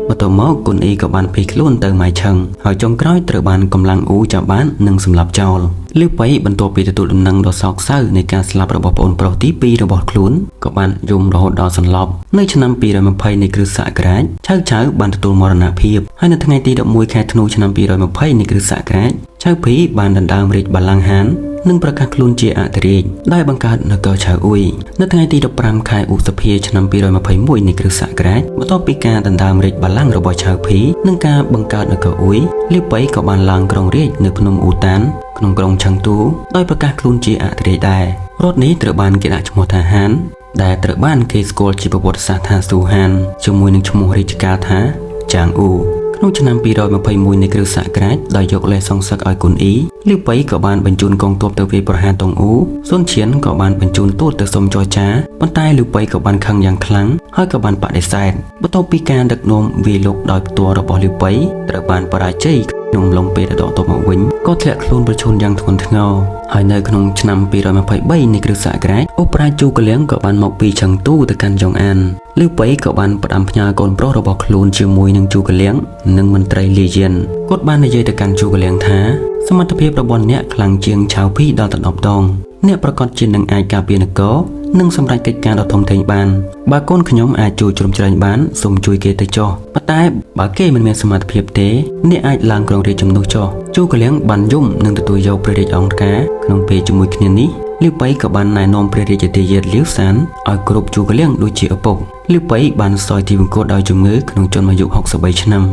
បន្ទាប់មកគុនអ៊ីក៏បានភ័យខ្លួនទៅម៉ៃឆឹងហើយចុងក្រោយត្រូវបានកម្លាំងអ៊ូចាប់បាននិងសម្លាប់ចោលលីវប៉ៃបន្ទាប់ពីទទួលដំណឹងដ៏សោកសៅនៃការស្លាប់របស់ប្អូនប្រុសទី2របស់ខ្លួនក៏បានយំរហូតដល់សន្លប់នៅឆ្នាំ220នៃគ្រិស្តសករាជឆៅបានទទួលមរណភាពហើយនៅថ្ងៃទី11ខែធ្នូឆ្នាំ220នៃគ្រិស្តសករាជឆៅភីបានដណ្ដើមរាជបល្ល័ង្កហាននិងប្រកាសខ្លួនជាអធិរាជដោយបង្កើតនគរឆៅអ៊ុយនៅថ្ងៃទី15ខែឧសភាឆ្នាំ221នៃគ្រិស្តសករាជបន្ទាប់ពីការដណ្ដើមរាជបល្ល័ង្ករបស់ឆៅភីនិងការបង្កើតនគរអ៊ុយលីវប៉ៃក៏បានឡើងគ្រងរាជនៅភ្នំអ៊ូតានក្នុងក្រុងឆឹងទូដោយប្រកាសខ្លួនជាអធិរាជដែររដ្ឋនេះត្រូវបានគេដាក់ឈ្មោះថាហានដែលត្រូវបានគេស្គាល់ជាប្រវត្តិសាស្ត្រថាស៊ូហានជាមួយនឹងឈ្មោះរាជការថាចាងអ៊ូក្នុងឆ្នាំ221នៃគ្រិស្តសករាជដោយយកលេសសងសឹកឲ្យគុនអ៊ីលីវប៉ៃក៏បានបញ្ជូនកងទ័ពទៅវាយប្រហារតុងអ៊ូស៊ុនឈៀនក៏បានបញ្ជូនទូតទៅសុំចរចាប៉ុន្តែលីវប៉ៃក៏បានខឹងយ៉ាងខ្លាំងហើយក៏បានបដិសេធបន្ទាប់ពីការដឹកនាំវាយលុកដោយផ្ទាល់របស់លីវប៉ៃត្រូវបានបរាជ័យក្នុងឡុងពេលដកទ័ពមកវិញក៏ធ្លាក់ខ្លួនប្រឈួនយ៉ាងធ្ងន់ធ្ងរហើយនៅក្នុងឆ្នាំ223នៃគ្រិស្តសករាជអូប្រាជូកលៀងក៏បានមកពីឆឹងទូទៅកាន់យ៉ុងអានលីវប៉ៃក៏បានផ្ដាំផ្ញើកូនប្រុសរបស់ខ្លួនជាមួយនឹងជូកលៀងនិងមន្ត្រីលីយិនគាត់បាននិយាយទៅកាន់ជូកលៀងថាសមត្ថភាពរបស់អ្នកខ្លាំងជាងឆៅភីដល់ដល់10ដងអ្នកប្រកាសជានឹងអាចការពារនគរនិងសម្រេចកិច្ចការដ៏ធំធេងបានបើកូនខ្ញុំអាចជួយជ្រោមជ្រែងបានសូមជួយគេទៅចុះប៉ុន្តែបើគេមិនមានសមត្ថភាពទេអ្នកអាចឡើងគ្រងរាជជំនួសចុះជូកលៀងបានយំនិងទទួលយកព្រះរាជអង្គការក្នុងពេលជាមួយគ្នានេះលីវប៉ៃក៏បានណែនាំព្រះរាជទាយាទលាវសានឲ្យគ្រប់ជូកលៀងដូចជាឪពុកលីវប៉ៃបានសោយទីវង្គតដោយជំងឺក្នុងចុងអាយុ63ឆ្នាំ